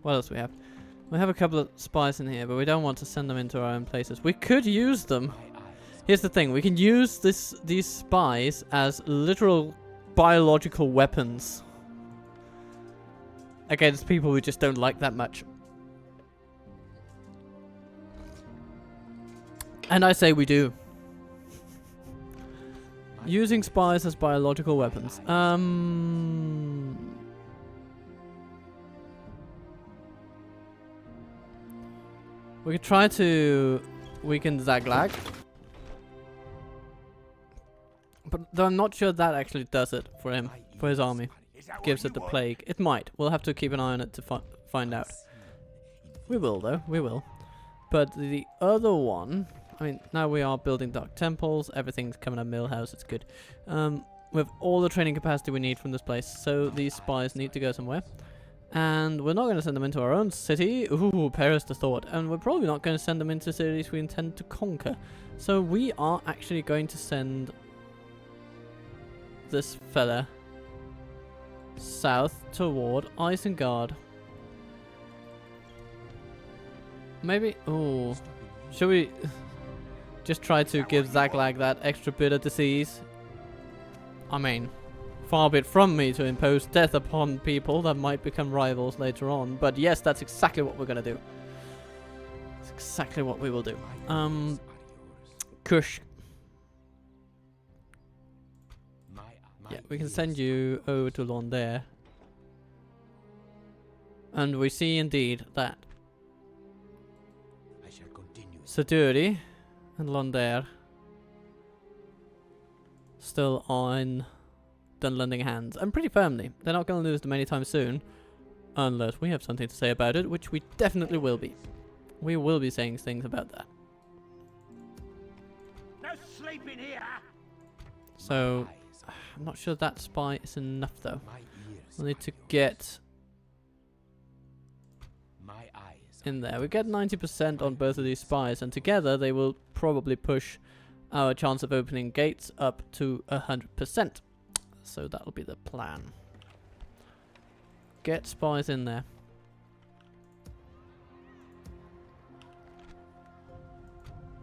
What else we have? We have a couple of spies in here, but we don't want to send them into our own places. We could use them. My eyes. Here's the thing: we can use these spies as literal biological weapons against people we just don't like that much. And I say we do. Using spies as biological weapons. We could try to weaken Ziegler. But though I'm not sure that actually does it for him, for his army. Gives it the plague. It might. We'll have to keep an eye on it to find out. We will though, we will. But the other one, I mean, now we are building dark temples, everything's coming out of Millhouse, it's good. We have all the training capacity we need from this place, so these spies need to go somewhere. And we're not going to send them into our own city. Ooh, perish the thought. And we're probably not going to send them into cities we intend to conquer. So we are actually going to send this fella south toward Isengard. Maybe. Oh, should we just try to give Zaglag that extra bit of disease? I mean, far be it from me to impose death upon people that might become rivals later on, but yes, that's exactly what we're gonna do. That's exactly what we will do. Kush. Yeah, we can send you over to Lond Daer. And we see indeed that I shall continue. Saduri and Lond Daer still on Dunlending hands, and pretty firmly. They're not going to lose them anytime soon, unless we have something to say about it, which we definitely will be. We will be saying things about that. No sleep in here. So, I'm not sure that spy is enough though. My ears We'll need are to yours. get My eyes in there. We get 90% on both of these spies, and together they will probably push our chance of opening gates up to 100%. So that'll be the plan. Get spies in there.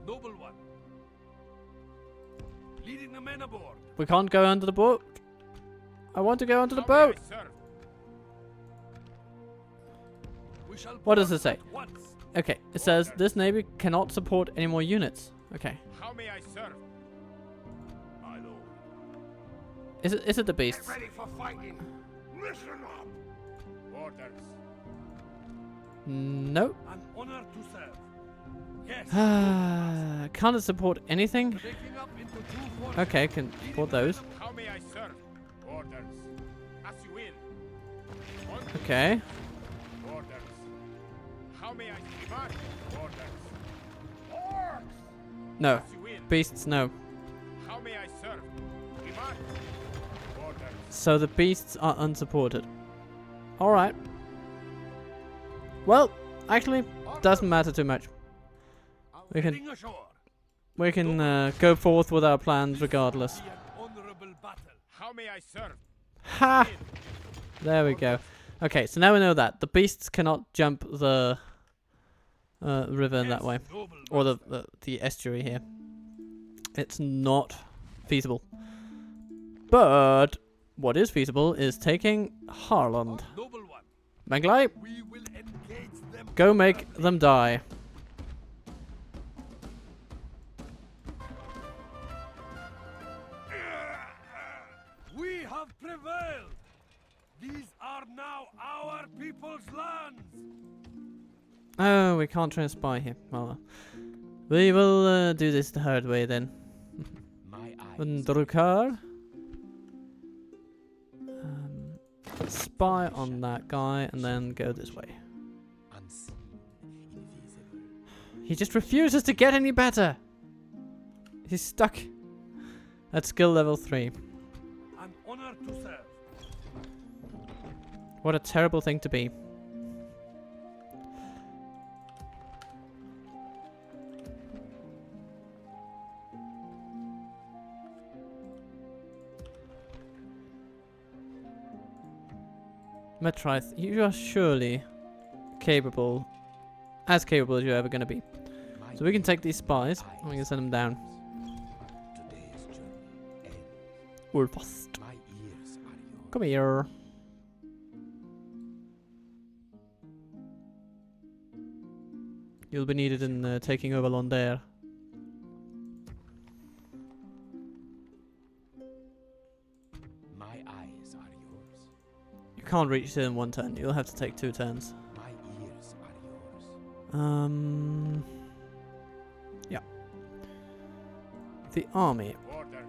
Noble one. Leading the men aboard. We can't go under the boat. I want to go under the How may I boat. serve? We shall What does board it say? at once. Okay, it says this navy cannot support any more units. Okay, How may I serve? My lord. is it the beasts? Get ready for fighting. Listen up. Orders. No. An honor to serve. Yes. Can't it support anything? Breaking up into two forces. Okay, can support those. How may I serve? Orders. As you will. On to Okay. orders. How may I demand? Orders. No. As you will. Beasts, no. How may I serve? Demand. Orders. So the beasts are unsupported. Alright. Well, actually, doesn't matter too much. We can Heading ashore. go forth with our plans regardless. Be an honorable battle. How may I serve? Ha! There we go. Okay, so now we know that. The beasts cannot jump the river in that way. Noble Or the estuary here. It's not feasible. But what is feasible is taking Harland. noble one. Manglai, We will engage them. go make them die. We have prevailed. These are now our people's lands. Oh, we can't try and spy here. Well, we will do this the hard way then. My eyes. Undrukar. Spy on that guy and then go this way. Unseen. Invisible. He just refuses to get any better. He's stuck at skill level 3. An to serve. What a terrible thing to be. Metrith, you are surely capable, as capable as you're ever going to be. So we can take these spies and we can send them down. Today's journey ends. Ulfast. My ears are yours. Come here. You'll be needed in taking over Lond Daer. My eyes are yours. You can't reach it in one turn. You'll have to take 2 turns. My ears are yours. Yeah. The army. Orders.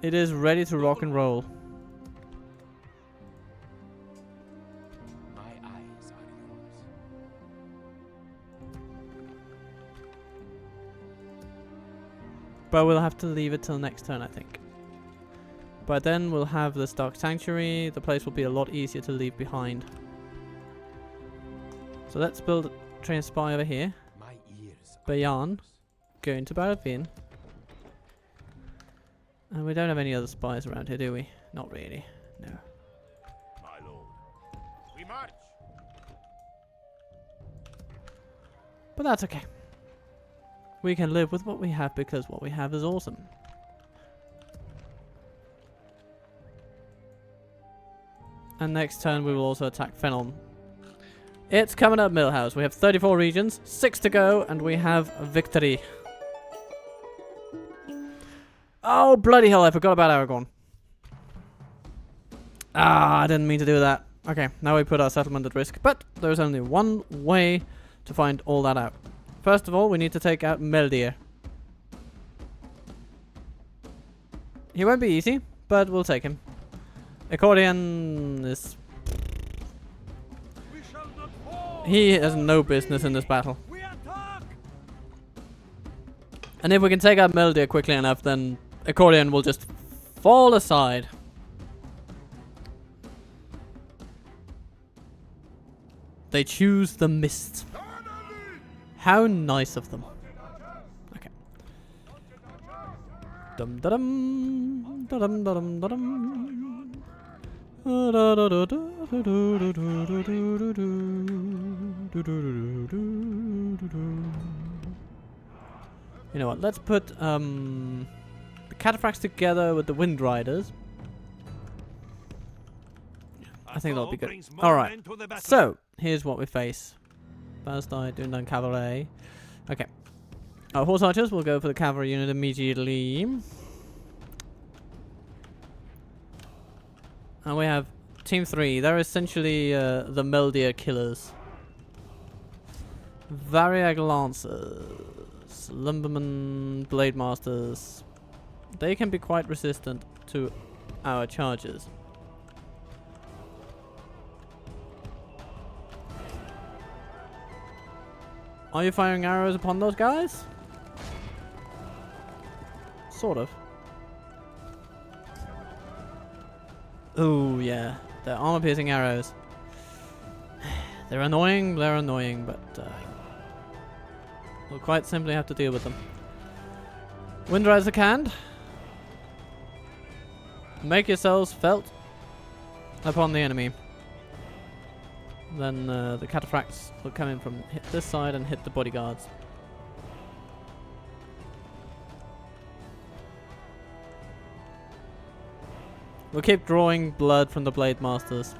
It is ready to rock and roll. My eyes are yours. But we'll have to leave it till next turn, I think. By then we'll have this Dark Sanctuary. The place will be a lot easier to leave behind. So let's build a train spy over here. My ears are Bayan. yours. Go into Baravin. And we don't have any other spies around here, do we? Not really. No. My lord. We march. But that's okay. We can live with what we have because what we have is awesome. And next turn we will also attack Fennel. It's coming up Millhouse. We have 34 regions, 6 to go, and we have a victory. Oh, bloody hell, I forgot about Aragorn. Ah, I didn't mean to do that. Okay, now we put our settlement at risk. But there's only one way to find all that out. First of all, we need to take out Meldir. He won't be easy, but we'll take him. Accordion is... We shall not fall. He has no business in this battle. We attack. And if we can take out Meldir quickly enough, then Accordion will just fall aside. They choose the mist. How nice of them. Okay. Dum da dum da dum da dum da dum. You know what? Let's put the cataphracts together with the wind riders. I think that'll be good. Alright, so here's what we face. First I do down cavalry. Okay. Our horse archers will go for the cavalry unit immediately. And we have Team 3. They're essentially the Meldir killers. Variag Lancers. Lumberman Blade Masters. They can be quite resistant to our charges. Are you firing arrows upon those guys? Sort of. Oh yeah, they're armor-piercing arrows. They're annoying, but we'll quite simply have to deal with them. Windriser canned. Make yourselves felt upon the enemy. Then the cataphracts will come in from this side and hit the bodyguards. We'll keep drawing blood from the blade masters.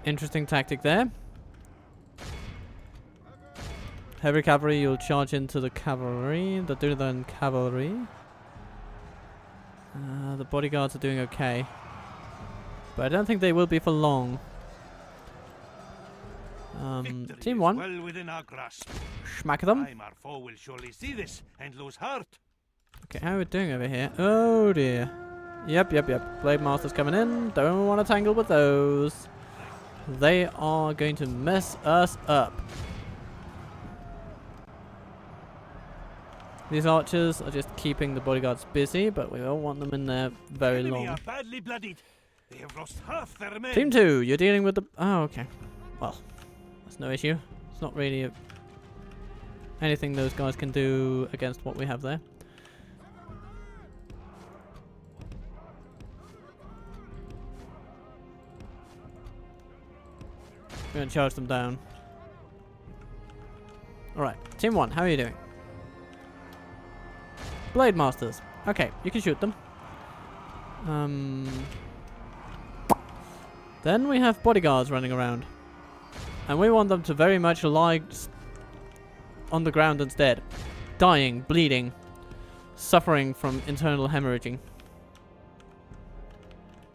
Interesting tactic there. Heavy cavalry, you'll charge into the cavalry, the Adunaim cavalry. The bodyguards are doing okay. But I don't think they will be for long. Team 1. Well within our grasp. Smack them. Time our foe will surely see this and lose heart. Okay, how are we doing over here? Oh dear. Yep. Blade Masters coming in. Don't want to tangle with those. They are going to mess us up. These archers are just keeping the bodyguards busy, but we don't want them in there very Enemy long. are badly bloodied. They have lost half their men. Team 2, you're dealing with the... Oh, okay. Well, that's no issue. It's not really anything those guys can do against what we have there. We're going to charge them down. Alright, Team 1, how are you doing? Blade Masters. Okay, you can shoot them. Then we have bodyguards running around. And we want them to very much lie on the ground instead. Dying, bleeding, suffering from internal hemorrhaging.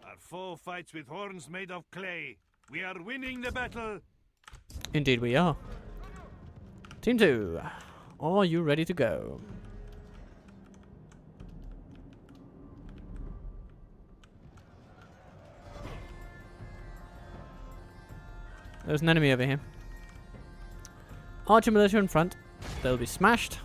Our foe fights with horns made of clay. We are winning the battle. Indeed we are. Team 2, are you ready to go? There's an enemy over here. Archer militia in front. They'll be smashed.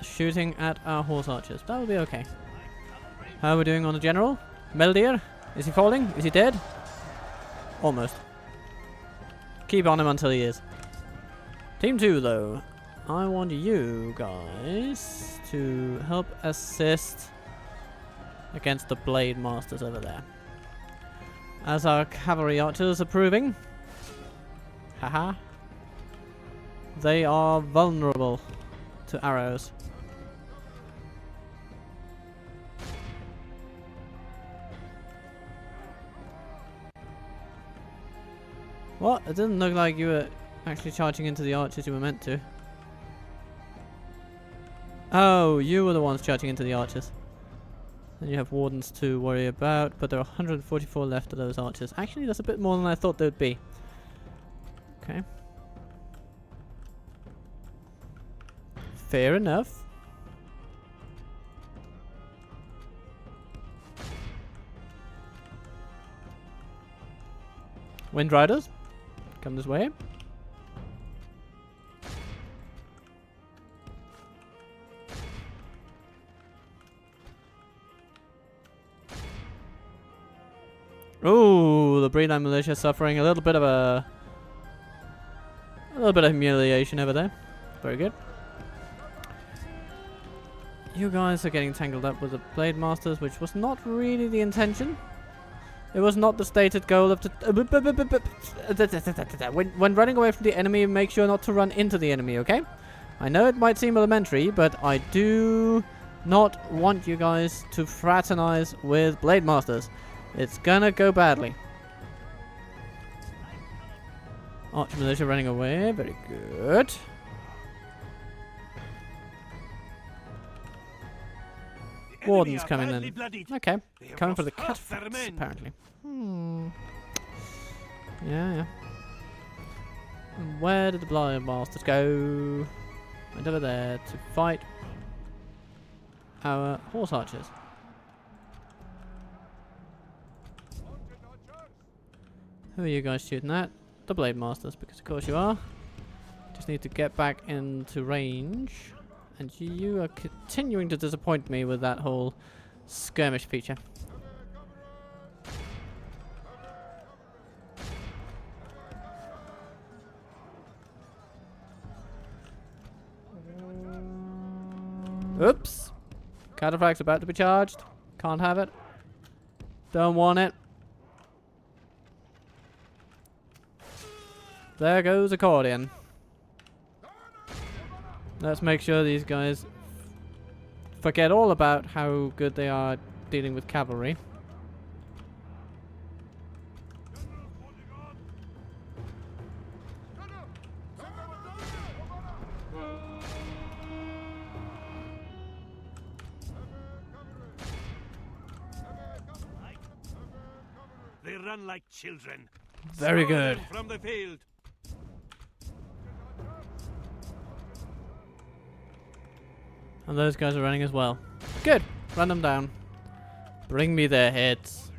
Shooting at our horse archers. That will be okay. How are we doing on the general? Meldir? Is he falling? Is he dead? Almost. Keep on him until he is. Team 2 though. I want you guys to help assist against the blade masters over there. As our cavalry archers are proving. Haha. They are vulnerable to arrows. What? It didn't look like you were actually charging into the archers you were meant to. Oh, you were the ones charging into the archers. Then you have wardens to worry about, but there are 144 left of those archers. Actually, that's a bit more than I thought there would be. Okay. Fair enough. Wind Riders, come this way. Ooh, the Breedline militia suffering a little bit of humiliation over there. Very good. You guys are getting tangled up with the Blade Masters, which was not really the intention. It was not the stated goal of when running away from the enemy, make sure not to run into the enemy, okay? I know it might seem elementary, but I do not want you guys to fraternize with Blade Masters. It's gonna go badly. Archer militia running away, very good. Warden's coming in. Okay, coming for the cataphracts, apparently. Yeah. And where did the Blind Masters go? Went over there to fight our horse archers. Who are you guys shooting at? The Blade Masters, because of course you are. Just need to get back into range. And you are continuing to disappoint me with that whole skirmish feature. Oops. Cataphract's about to be charged. Can't have it. Don't want it. There goes accordion. Let's make sure these guys forget all about how good they are dealing with cavalry. They run like children. Very Throw them good. from the field. Very good. From the field. 'Em. And those guys are running as well. Good. Run them down. Bring me their heads.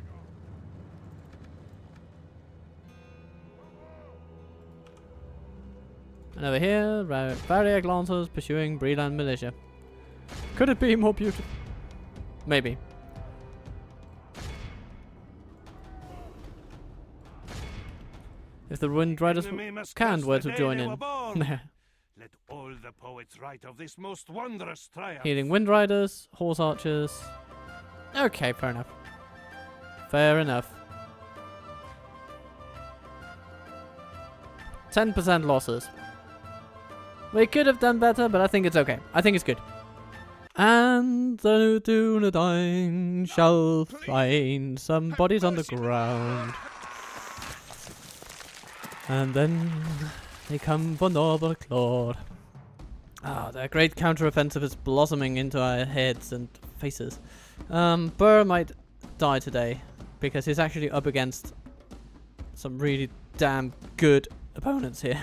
And over here, Variag Lancers pursuing Breland Militia. Could it be more beautiful? Maybe. If the Wind Riders canned were to join in. Let all the poets write of this most wondrous triumph. Healing Wind Riders, Horse Archers. Okay, fair enough. Fair enough. 10% losses. We could have done better, but I think it's okay. I think it's good. And the Adunaim shall find some bodies on the ground. And then they come for Noble Claude. Ah, their great counter-offensive is blossoming into our heads and faces. Burr might die today because he's actually up against some really damn good opponents here.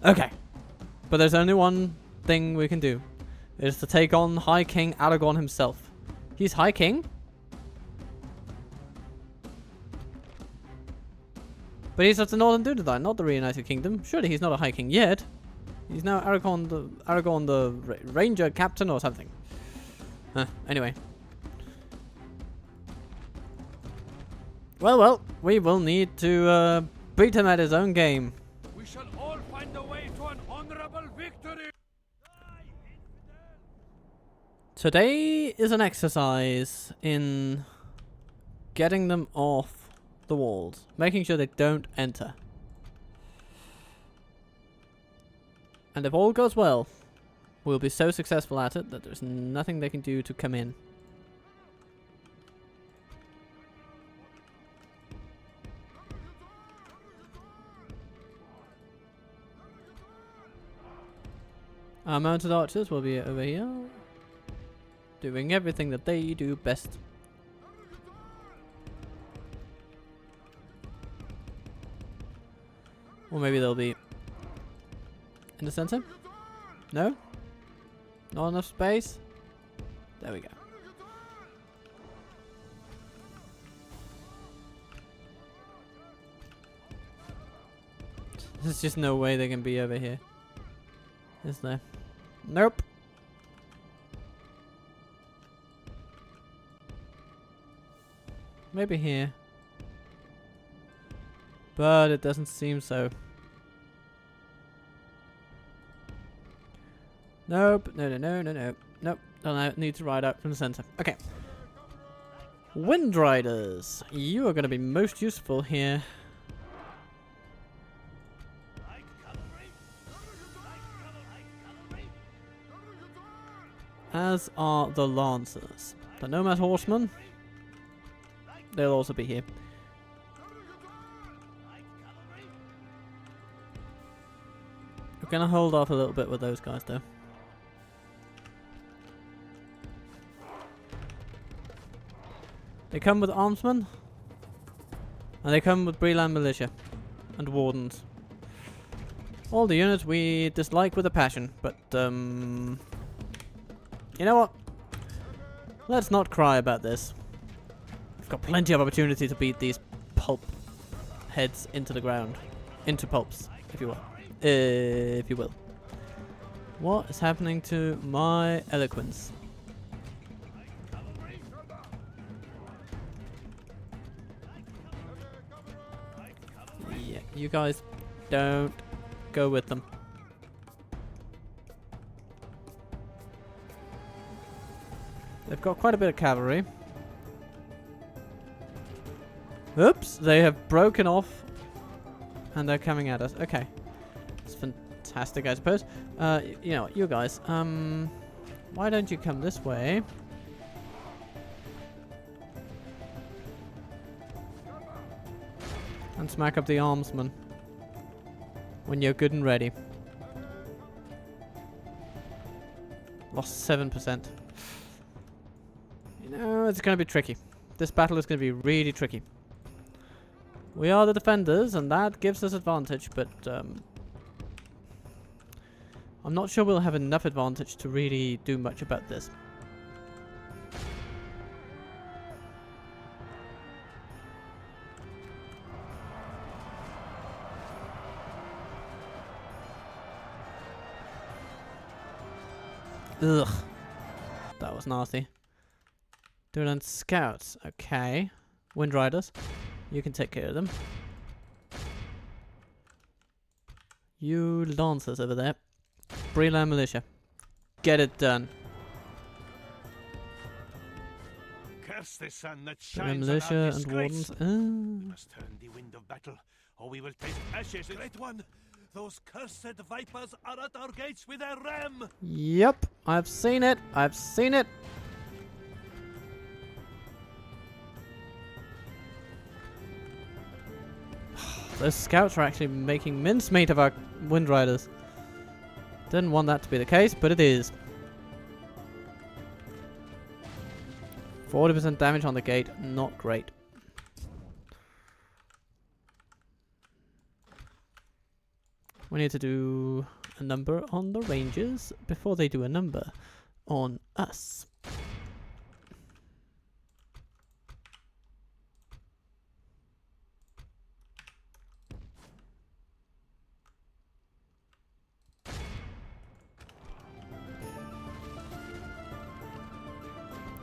Okay. But there's only one thing we can do. It's to take on High King Aragorn himself. He's High King? But he's of the Northern Dunedain, not the Reunited Kingdom. Surely he's not a High King yet. He's now Aragorn the Ranger Captain or something. Anyway. Well, we will need to beat him at his own game. We shall all find a way to an honorable victory. Today is an exercise in getting them off the walls, making sure they don't enter. And if all goes well, we'll be so successful at it that there's nothing they can do to come in. Our mounted archers will be over here, doing everything that they do best. Or maybe they'll be in the center? No? Not enough space? There we go. There's just no way they can be over here. Is there? Nope. Maybe here. But it doesn't seem so. Nope. No. Nope. I need to ride out from the center. Okay. Wind Riders. You are going to be most useful here. As are the Lancers. The Nomad Horsemen. They'll also be here. We're going to hold off a little bit with those guys though. They come with armsmen. And they come with Breland Militia. And Wardens. All the units we dislike with a passion. But, you know what? Let's not cry about this. We've got plenty of opportunity to beat these pulp heads into the ground. Into pulps, if you will. If you will. What is happening to my eloquence? Yeah, you guys don't go with them. They've got quite a bit of cavalry. Oops, they have broken off and they're coming at us. Okay. It's fantastic, I suppose. You know, you guys, why don't you come this way? And smack up the armsmen when you're good and ready. Lost 7%. You know, it's going to be tricky. This battle is going to be really tricky. We are the defenders, and that gives us advantage, but I'm not sure we'll have enough advantage to really do much about this. Ugh. That was nasty. Dueland scouts. Okay. Wind Riders. You can take care of them. You Lancers over there. Breland Militia. Get it done. Curse the sun that Breland shines on Militia our and disgrace. Wardens. We must turn the wind of battle, or we will taste ashes. Great one! Those cursed vipers are at our gates with their ram! Yep. I've seen it. I've seen it. Those scouts are actually making mincemeat of our Wind Riders. Didn't want that to be the case, but it is. 40% damage on the gate, not great. We need to do a number on the Rangers before they do a number on us.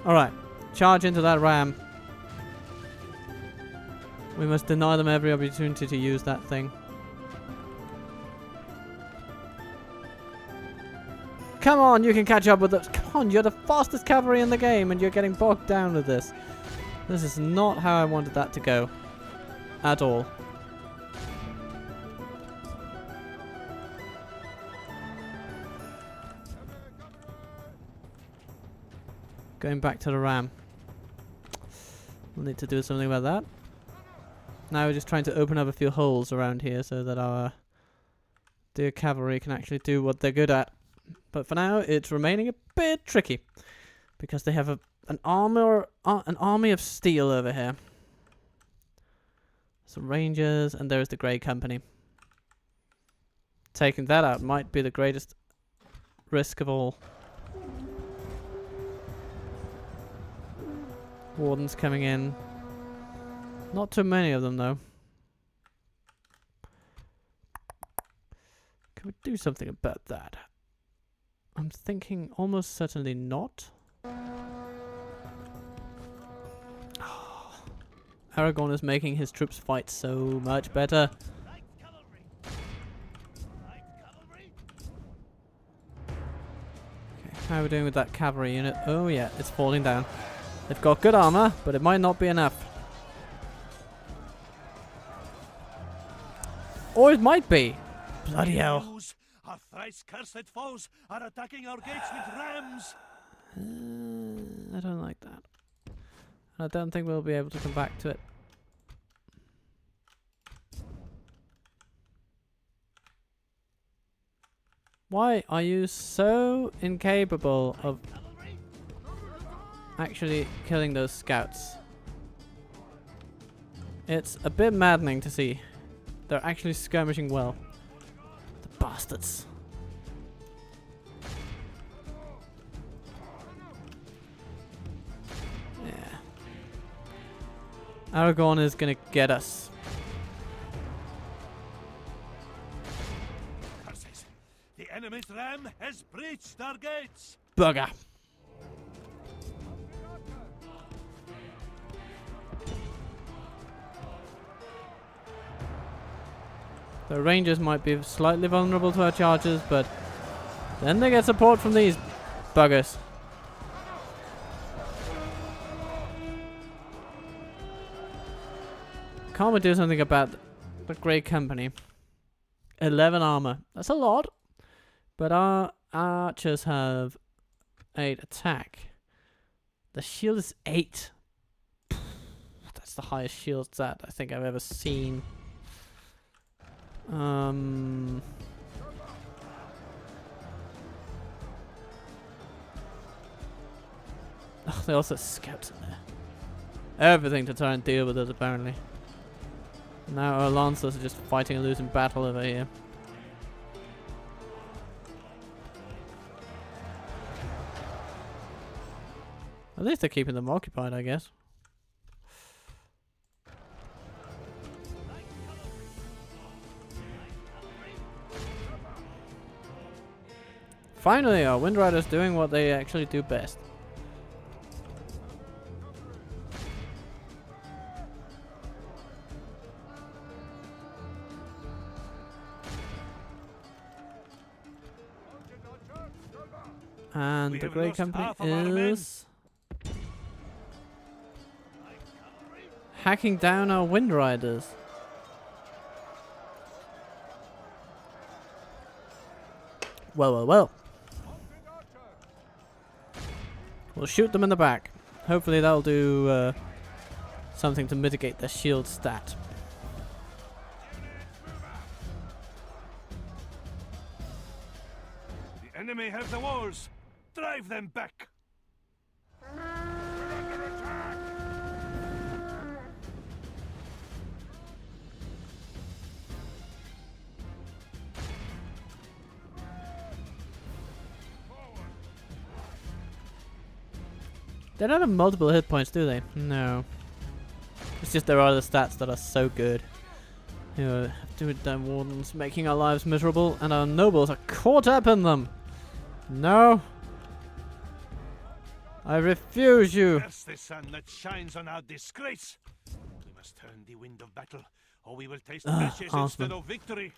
Alright, charge into that ram. We must deny them every opportunity to use that thing. Come on, you can catch up with us. Come on, you're the fastest cavalry in the game and you're getting bogged down with this. This is not how I wanted that to go. At all. Going back to the ram. We'll need to do something about that. Now we're just trying to open up a few holes around here so that our dear cavalry can actually do what they're good at. But for now, it's remaining a bit tricky because they have an army of steel over here. Some rangers, and there's the Grey Company. Taking that out might be the greatest risk of all. Wardens coming in. Not too many of them though. Can we do something about that? I'm thinking almost certainly not. Aragorn is making his troops fight so much better. Okay, how are we doing with that cavalry unit? Oh yeah, it's falling down. They've got good armor, but it might not be enough. Or it might be. Bloody hell. Our thrice cursed foes are attacking our gates with rams. I don't like that. I don't think we'll be able to come back to it. Why are you so incapable of actually killing those scouts? It's a bit maddening to see. They're actually skirmishing well. The bastards. Yeah. Aragorn is gonna get us. Curses! The enemy's ram has breached our gates. Bugger. The Rangers might be slightly vulnerable to our charges, but then they get support from these buggers. Can't we do something about the Grey Company? 11 armor. That's a lot. But our archers have 8 attack. The shield is 8. That's the highest shield stat I think I've ever seen. Oh, they also have scouts in there. Everything to try and deal with us, apparently. Now our Lancers are just fighting a losing battle over here. At least they're keeping them occupied, I guess. Finally, our Wind Riders doing what they actually do best. And We the have Grey lost Company half of our men. is hacking down our Wind Riders. Well, well, well. We'll shoot them in the back. Hopefully that'll do something to mitigate their shield stat. The enemy have the walls. Drive them back. They don't have multiple hit points, do they? No. It's just there are other stats that are so good. You know, damn wardens making our lives miserable, and our nobles are caught up in them. No. I refuse you. Curse the sun that shines on our disgrace. We must turn the wind of battle, or we will taste ashes Huntsman. instead of victory.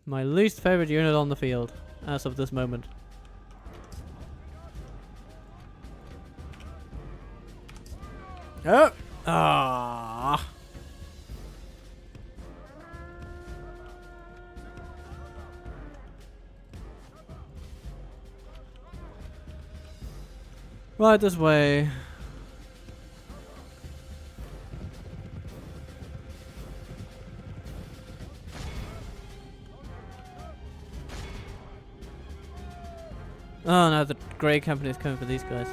My least favorite unit on the field, as of this moment. Oh! Ah! Right this way. Oh no, the Grey Company is coming for these guys.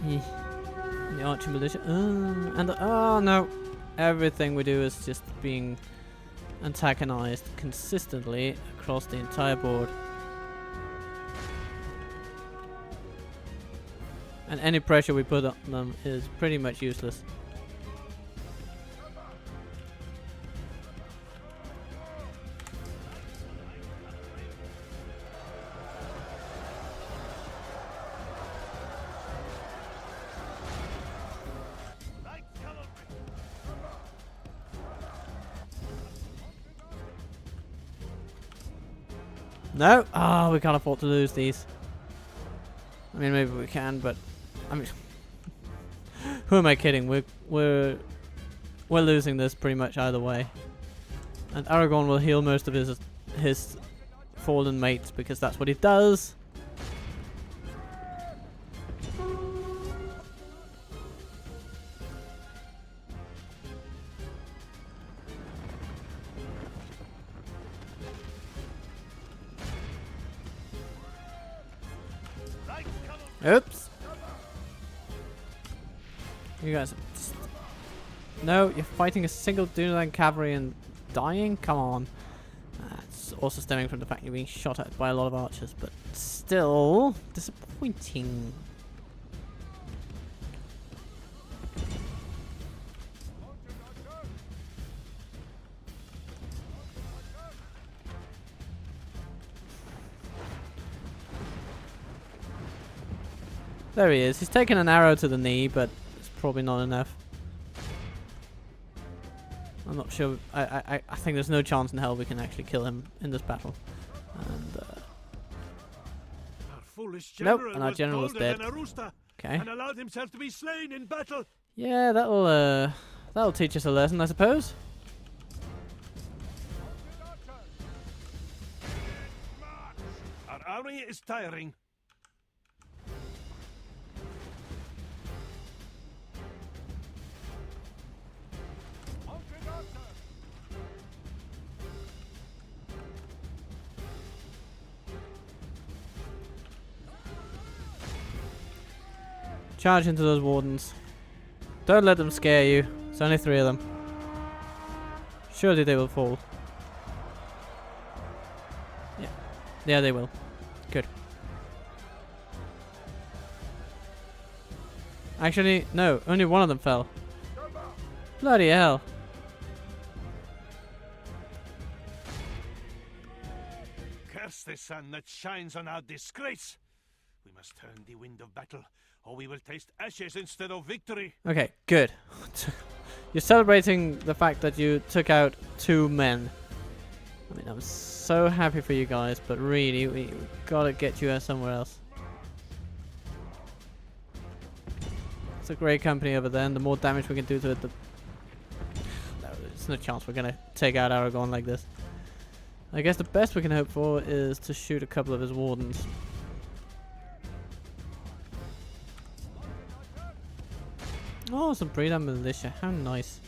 The archer militia. And oh no, everything we do is just being antagonized consistently across the entire board. And any pressure we put on them is pretty much useless. No! Ah, we can't afford to lose these. I mean, maybe we can, but I mean, who am I kidding? We're losing this pretty much either way. And Aragorn will heal most of his fallen mates because that's what he does. Oops. You guys are just... No, you're fighting a single Adunaim cavalry and dying? Come on. That's also stemming from the fact you're being shot at by a lot of archers, but still disappointing. There he is. He's taken an arrow to the knee, but it's probably not enough. I'm not sure. I think there's no chance in hell we can actually kill him in this battle. And Our foolish nope, general and our was general is bolder dead. than a rooster, okay. and allowed himself to be slain in battle. Yeah, that'll teach us a lesson, I suppose. Our army is tiring. Charge into those wardens. Don't let them scare you. There's only 3 of them. Surely they will fall. Yeah. Yeah, they will. Good. Actually, no. Only one of them fell. Bloody hell. Curse the sun that shines on our disgrace. We must turn the wind of battle, or we will taste ashes instead of victory. Okay, good. You're celebrating the fact that you took out 2 men. I mean, I'm so happy for you guys, but really, we gotta get you somewhere else. It's a great company over there, and the more damage we can do to it, the... No, there's no chance we're gonna take out Aragorn like this. I guess the best we can hope for is to shoot a couple of his wardens. Oh, some pre-done militia. How nice.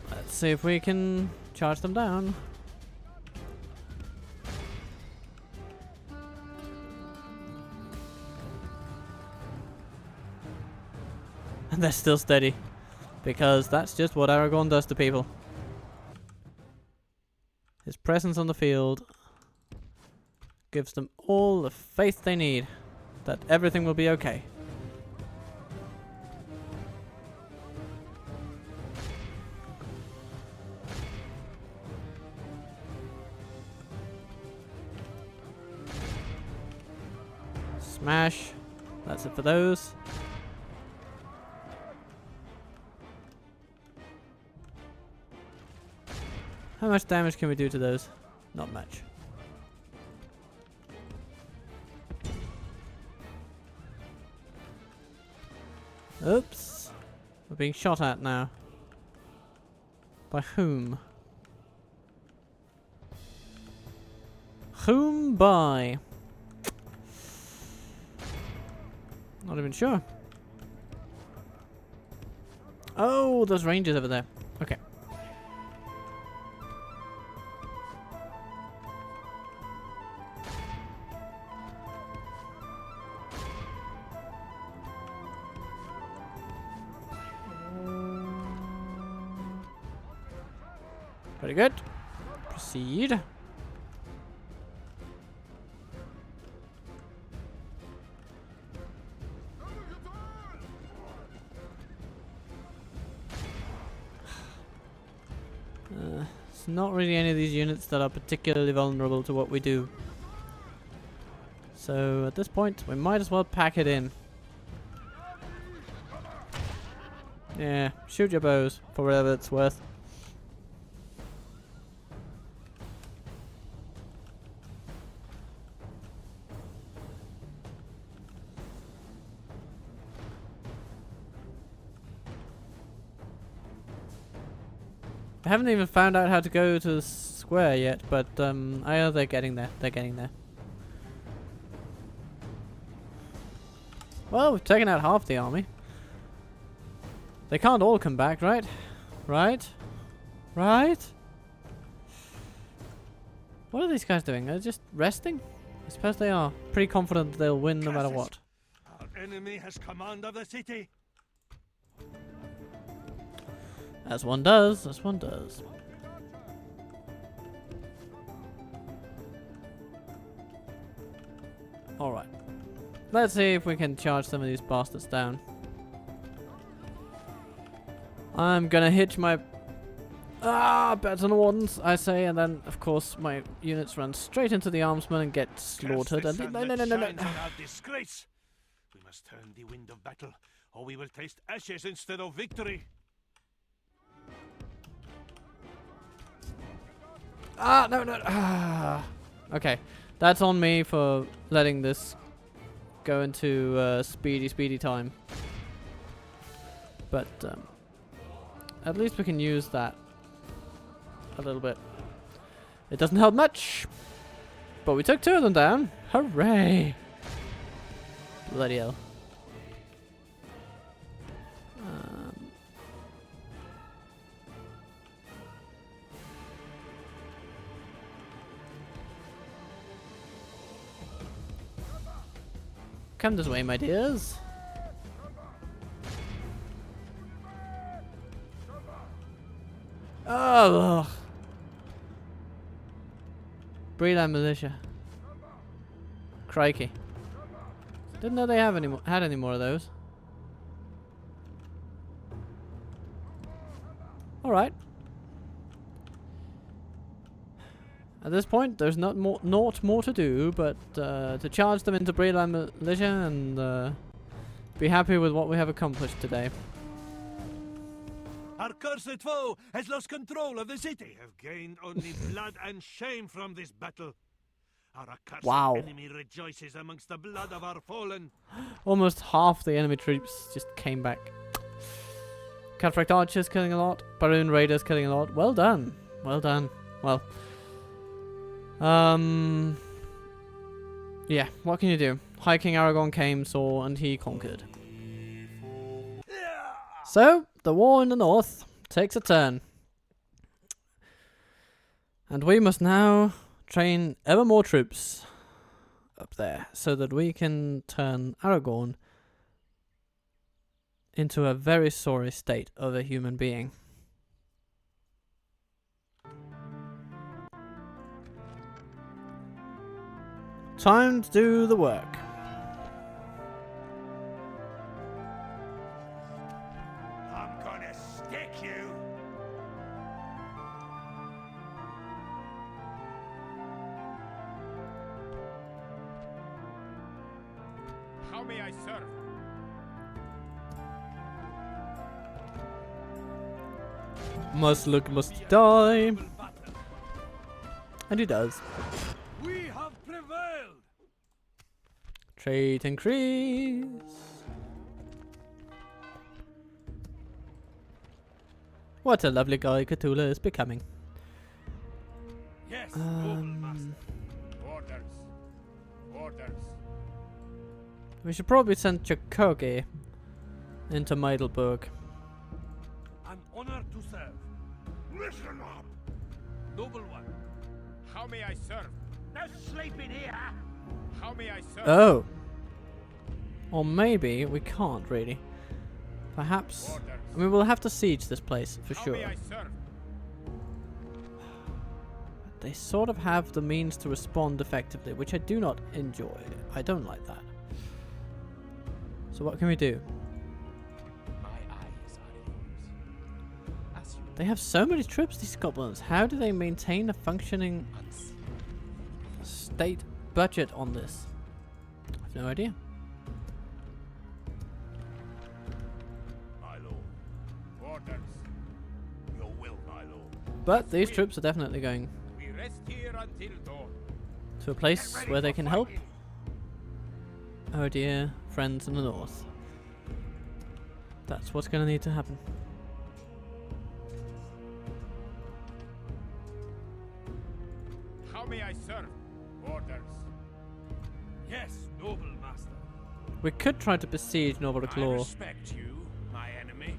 Let's see if we can charge them down. And they're still steady. Because that's just what Aragorn does to people. His presence on the field gives them all the faith they need that everything will be okay. Smash. That's it for those. How much damage can we do to those? Not much. Oops. We're being shot at now. By whom? Whom by? Not even sure. Oh, those rangers over there. Okay. Very good. Proceed. It's not really any of these units that are particularly vulnerable to what we do. So at this point, we might as well pack it in. Yeah, shoot your bows for whatever it's worth. I haven't even found out how to go to the square yet, but I know they're getting there. They're getting there. Well, we've taken out half the army. They can't all come back, right? Right? Right? What are these guys doing? They're just resting? I suppose they are. Pretty confident they'll win no matter what. Our enemy has command of the city. As one does, as one does. Alright. Let's see if we can charge some of these bastards down. I'm gonna hitch my beds on the wardens, I say, and then of course my units run straight into the armsmen and get slaughtered. And no. Disgrace. We must turn the wind of battle, or we will taste ashes instead of victory. No. Okay, that's on me for letting this go into speedy time. But at least we can use that a little bit. It doesn't help much, but we took 2 of them down. Hooray! Bloody hell. Come this way, my dears. Oh. Breland militia. Crikey. Didn't know they have had any more of those. Alright. At this point, there's naught more to do but to charge them into Breland militia and be happy with what we have accomplished today. Our cursed foe has lost control of the city. Have gained only blood and shame from this battle. Our accursed enemy rejoices amongst the blood of our fallen. Almost half the enemy troops just came back. Cataract archers killing a lot. Baroon raiders killing a lot. Well done. Well done. Well. Yeah, what can you do? High King Aragorn came, saw, and he conquered. So, the war in the north takes a turn. And we must now train ever more troops up there so that we can turn Aragorn into a very sorry state of a human being. Time to do the work. I'm gonna stick you. How may I serve? Must look, must die. And he does. We have prevailed. Trait increase. What a lovely guy Cthulhu is becoming. Yes, noble master. Orders. Orders. We should probably send Jakogi into Middelburg. An honor to serve. Listen up. Noble one. How may I serve? No sleeping here. How may I serve? Oh. Or maybe we can't really. Perhaps. Orders. I mean, we'll have to siege this place for How sure. may I serve? They sort of have the means to respond effectively, which I do not enjoy. I don't like that. So what can we do? My eyes are yours. As you They have so many troops, these goblins. How do they maintain a functioning unseen. state budget on this? I have no idea. My lord. Orders. Your will, my lord. But these troops are definitely going We rest here until dawn. to a place where they can help. Oh dear, friends in the north. That's what's going to need to happen. How may I serve? Orders. Yes, noble master. We could try to besiege I Novichok, respect you, my enemy.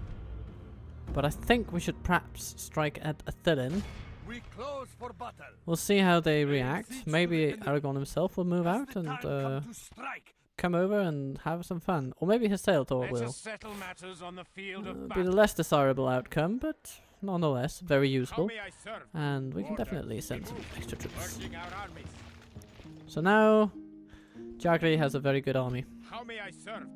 but I think we should perhaps strike at Athilin. We close for battle. We'll see how they react. Maybe Aragorn himself will move out and Come to strike. come over and have some fun. Or maybe his Sailtor Let will. us settle matters on the field of Be the battle. less desirable outcome, but nonetheless very How useful. may I serve? And we can Orders. definitely send some extra troops. Urging our armies. So now, Jagri has a very good army. How may I serve?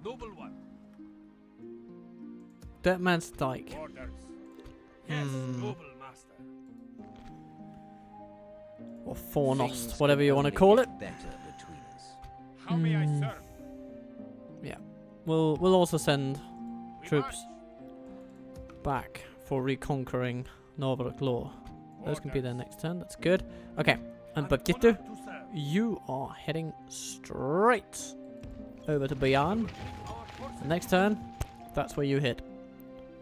Noble one. Dead Man's Dyke. Orders. Yes, Hmm. noble master. Or Fornost, Things whatever can you want to only call get it. better between us. How may I Hmm. serve? Yeah. We'll also send We troops march. back for reconquering Novichok. Those can be their Orders. next turn. That's good. Okay. And An Bagitu, honor to serve. you are heading straight over to Bayan. Our forces The next turn, that's where you hit.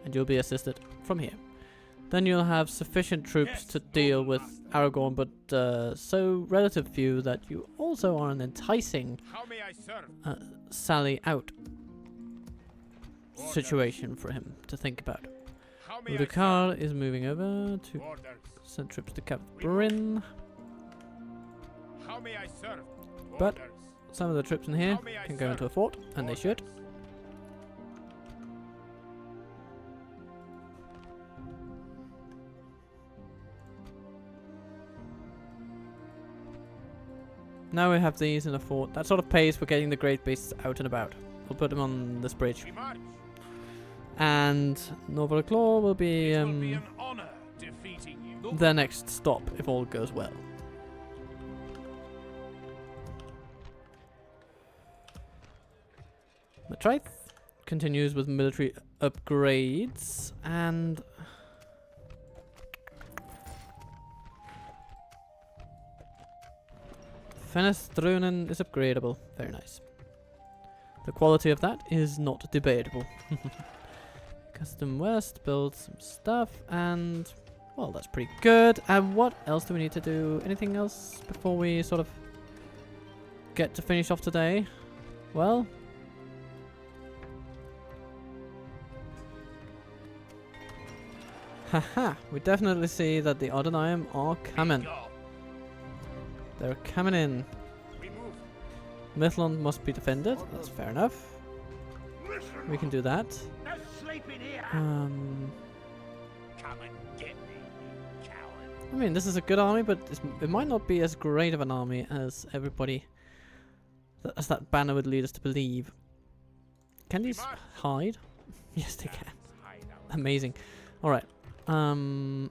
And you'll be assisted from here. Then you'll have sufficient troops Yes, to deal noble with Aragorn, but so relative few that you also are an enticing How may I serve? sally out Orders. situation for him to think about. How may I Udakar is moving over serve? to Orders. send troops to Cap Bryn. How may I serve? But Orders. some of the troops in here How may I can go serve? into a fort, and they should. Orders. Now we have these in a fort. That sort of pays for getting the great beasts out and about. We'll put them on this bridge. We march. And Northern Claw will be, It will be an honor defeating you. their next stop, if all goes well. Matraith continues with military upgrades, and Fenestrunen is upgradable. Very nice. The quality of that is not debatable. Custom West, build some stuff, and well, that's pretty good. And what else do we need to do? Anything else before we sort of get to finish off today? Well, haha, we definitely see that the Adunaim are coming. They're coming in. We move. Midland must be defended. That's fair enough. We can do that. Sleep in here. Come and get me, you coward. I mean, this is a good army, but it might not be as great of an army as everybody, as that banner would lead us to believe. Can these hide? Yes, they can. Hide out. Amazing. All right. My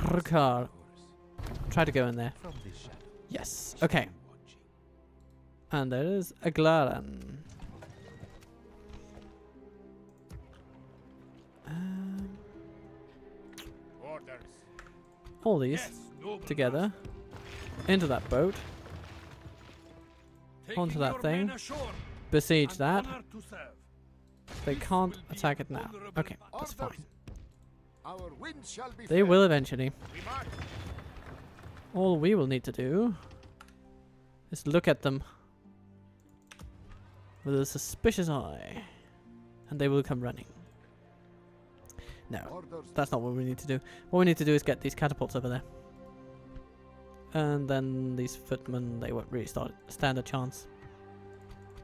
Rukar. Try to go in there. From this shadow. Yes. Okay. And there is Aglaran. Orders. All these Yes, noble together into that boat. master. onto Taking that your thing. men ashore, Besiege an that. honor to serve. They This can't will be attack it now. honorable Okay, that's battle. fine. Our wind shall be They fair. will eventually. We march. All we will need to do is look at them with a suspicious eye, and they will come running. No, Orders. that's not what we need to do. What we need to do is get these catapults over there. And then these footmen, they won't really stand a chance.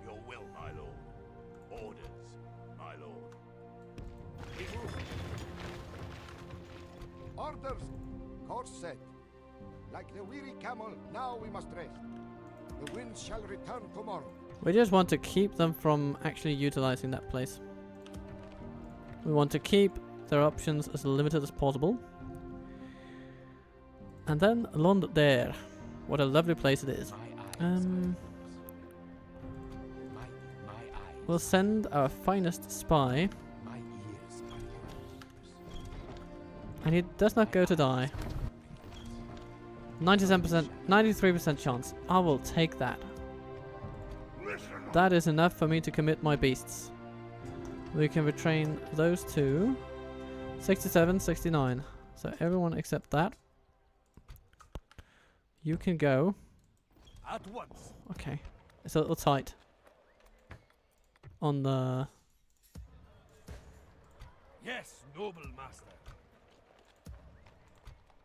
Your will, my lord. Orders, my lord. We move. Orders. Course set. Like the weary camel, now we must rest. The wind shall return tomorrow. We just want to keep them from actually utilizing that place. We want to keep their options as limited as possible. And then Lond Daer. What a lovely place it is. My eyes Um, my eyes. We'll send our finest spy, My ears are yours. and he does not go to die. 97%, 93% chance. I will take that. That is enough for me to commit my beasts. We can retrain those two. 67, 69. So everyone except that. You can go. At once. Okay. It's a little tight. On the... Yes, noble master.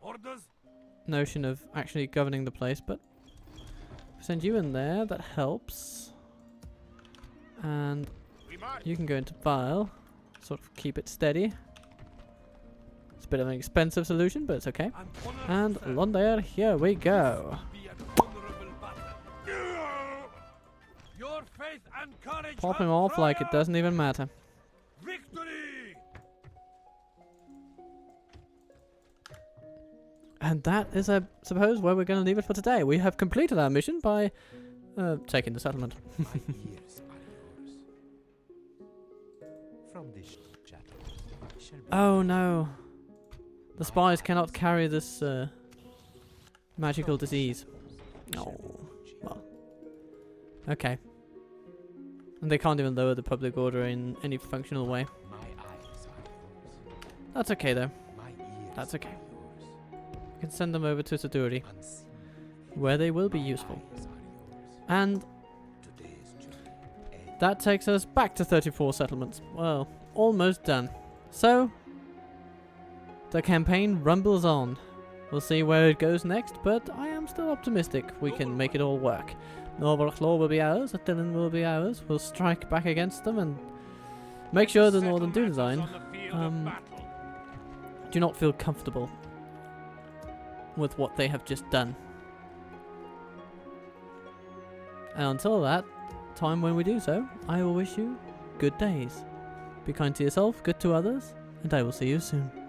Orders. notion of actually governing the place, but send you in there, that helps. And We march. you can go into file, sort of keep it steady. It's a bit of an expensive solution, but it's okay. An honor And to serve. Lond Daer, here we go. Be an honorable battle. Your faith and courage. Pop him have off like it triumphed. doesn't even matter. Victory. And that is, I suppose, where we're going to leave it for today. We have completed our mission by taking the settlement. My ears are yours. From this shadow shall be Oh no. The spies cannot carry this magical disease. No. Well. Okay. And they can't even lower the public order in any functional way. my eyes are yours. That's okay though. My ears That's okay. are yours. We can send them over to Saduri, Unseen. where they will be useful. Eyes are yours. And Today's journey ends. that takes us back to 34 settlements. Well, almost done. So, the campaign rumbles on. We'll see where it goes next, but I am still optimistic we can make it all work. Norberclaw will be ours, Adunaim will be ours. We'll strike back against them and make sure the Northern Dunedain do not feel comfortable with what they have just done. And until that time when we do so, I will wish you good days. Be kind to yourself, good to others, and I will see you soon.